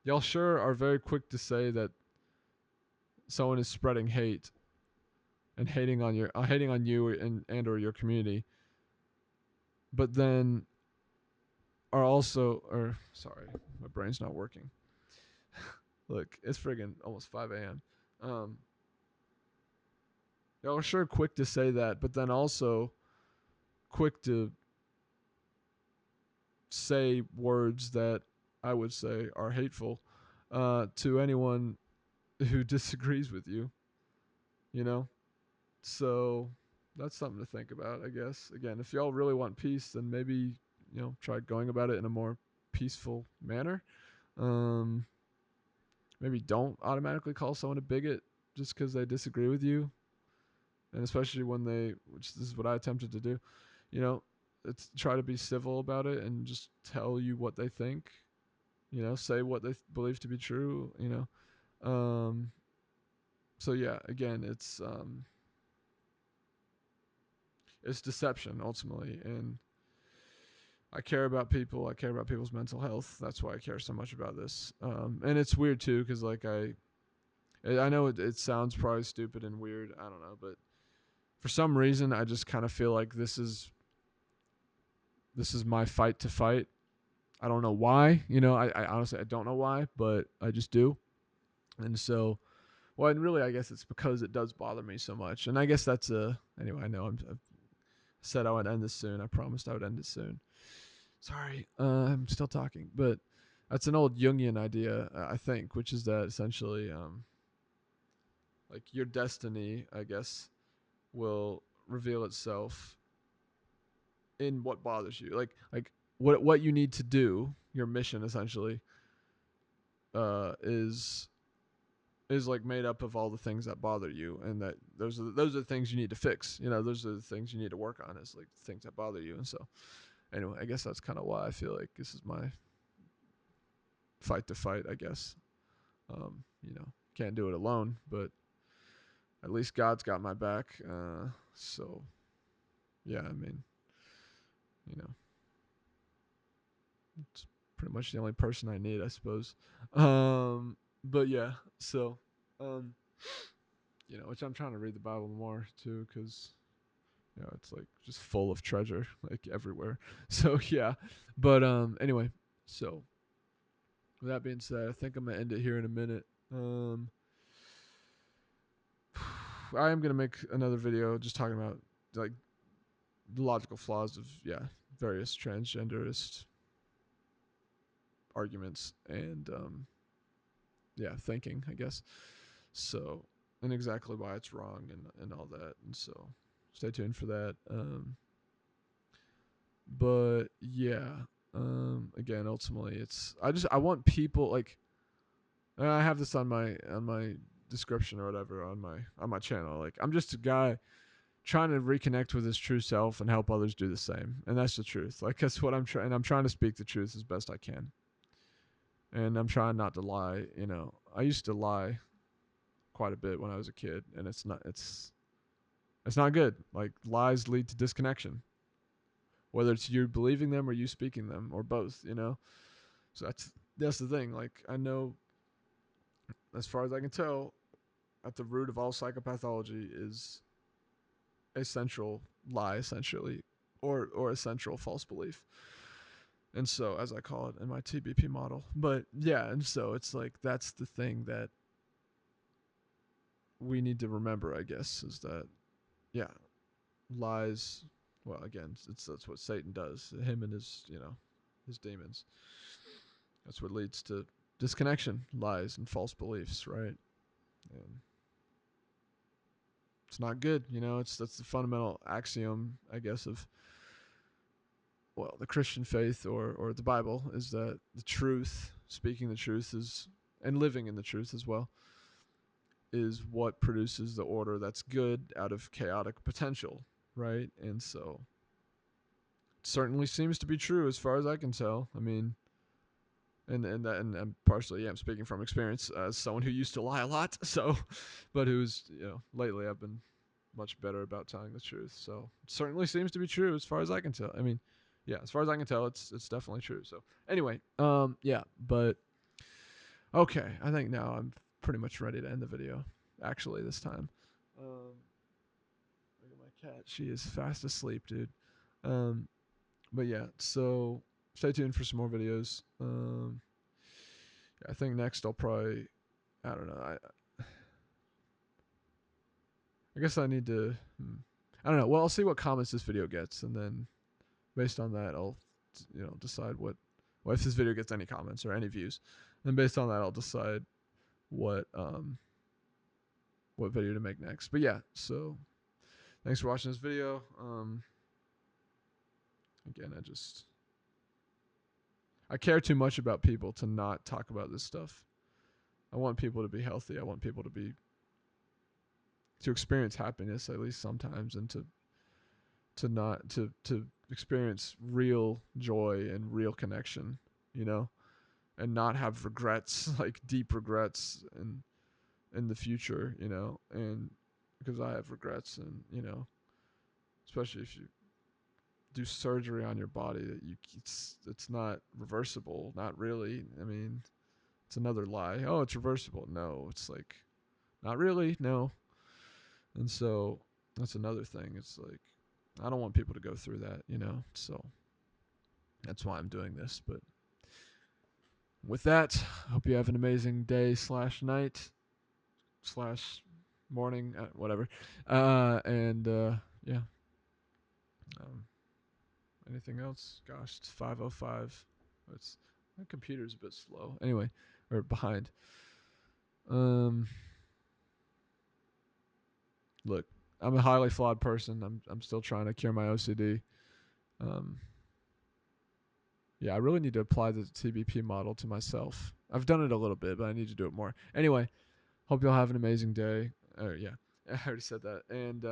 y'all sure are very quick to say that someone is spreading hate and hating on you and or your community, but then are also or sorry, my brain's not working. Look, it's friggin' almost 5 a.m. Um, y'all are sure quick to say that, but then also quick to say words that I would say are hateful to anyone who disagrees with you, you know? So that's something to think about, I guess. Again, if y'all really want peace, then maybe, try going about it in a more peaceful manner. Um, maybe don't automatically call someone a bigot just because they disagree with you. And especially which this is what I attempted to do, you know, it's try to be civil about it and just tell you what they think, say what they believe to be true, so yeah, again, it's deception ultimately, and I care about people. I care about people's mental health. That's why I care so much about this. And it's weird too, because like I know it sounds probably stupid and weird. I don't know, but for some reason, I just kind of feel like this is my fight to fight. I don't know why. I honestly I don't know why, but I just do. And so, well, and really, I guess it's because it does bother me so much. And I guess that's anyway. I know I've said I would end this soon. I promised I would end it soon. Sorry, I'm still talking, but that's an old Jungian idea, I think, which is that essentially, like your destiny, I guess, will reveal itself in what bothers you, like what you need to do, your mission essentially, is like made up of all the things that bother you, and that those are the things you need to fix. Those are the things you need to work on, is like things that bother you. And so anyway, I guess that's kind of why I feel like this is my fight to fight, I guess. Can't do it alone, but at least God's got my back. So yeah, I mean, you know, it's pretty much the only person I need, I suppose. But yeah, so um, which I'm trying to read the Bible more too, because it's like just full of treasure, like everywhere. So yeah, but anyway, so with that being said, I think I'm gonna end it here in a minute. I am gonna make another video just talking about like the logical flaws of various transgenderist arguments and thinking, I guess. So, and exactly why it's wrong and all that. And so stay tuned for that. But yeah, again, ultimately I want people like, I have this on my description or whatever on my channel. Like, I'm just a guy trying to reconnect with his true self and help others do the same. And that's the truth. Like, that's what I'm trying. I'm trying to speak the truth as best I can. And I'm trying not to lie. I used to lie quite a bit when I was a kid, and it's not good. Like, lies lead to disconnection, whether it's you believing them or you speaking them or both. So that's the thing. Like, I know, as far as I can tell, at the root of all psychopathology is a central lie, essentially, or a central false belief. And so, as I call it in my TBP model. But yeah, and so it's like, that's the thing that we need to remember, I guess, is that yeah, lies. Well, again, that's what Satan does. Him and his demons. That's what leads to disconnection, lies, and false beliefs, right? And it's not good. That's the fundamental axiom, I guess, of the Christian faith or the Bible, is that the truth, speaking the truth, is and living in the truth as well, is what produces the order that's good out of chaotic potential, right? And so it certainly seems to be true as far as I can tell. I mean, and partially, I'm speaking from experience as someone who used to lie a lot. So, but who's lately I've been much better about telling the truth. So it certainly seems to be true as far as I can tell. I mean, yeah, as far as I can tell, it's definitely true. So anyway, yeah, but okay, I think now I'm pretty much ready to end the video. Actually, this time. Look at my cat. She is fast asleep, dude. Um, but yeah, so stay tuned for some more videos. I think next I'll probably, I don't know. I guess I need to. I don't know. Well, I'll see what comments this video gets, and then based on that, I'll decide what if this video gets any comments or any views. And based on that, I'll decide what video to make next. But yeah, so thanks for watching this video. Again, I care too much about people to not talk about this stuff. I want people to be healthy. I want people to experience happiness at least sometimes, and to experience real joy and real connection, and not have regrets, like deep regrets in the future, and because I have regrets, and especially if you do surgery on your body that it's not reversible, not really. I mean, it's another lie. Oh, it's reversible. No, it's like not really. No. And so that's another thing. It's like I don't want people to go through that, So that's why I'm doing this. But with that, I hope you have an amazing day / night / morning, whatever. And yeah. Um, Anything else? Gosh, it's 5:05. It's my computer's a bit slow. Anyway, or behind. Um, Look, I'm a highly flawed person. I'm still trying to cure my OCD. Um, Yeah, I really need to apply the TBP model to myself. I've done it a little bit, but I need to do it more. Anyway, hope y'all have an amazing day. Yeah, I already said that. And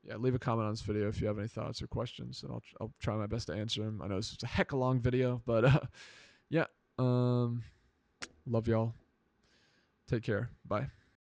yeah, leave a comment on this video if you have any thoughts or questions, and I'll try my best to answer them. I know this is a heck of a long video, but yeah. Love y'all. Take care. Bye.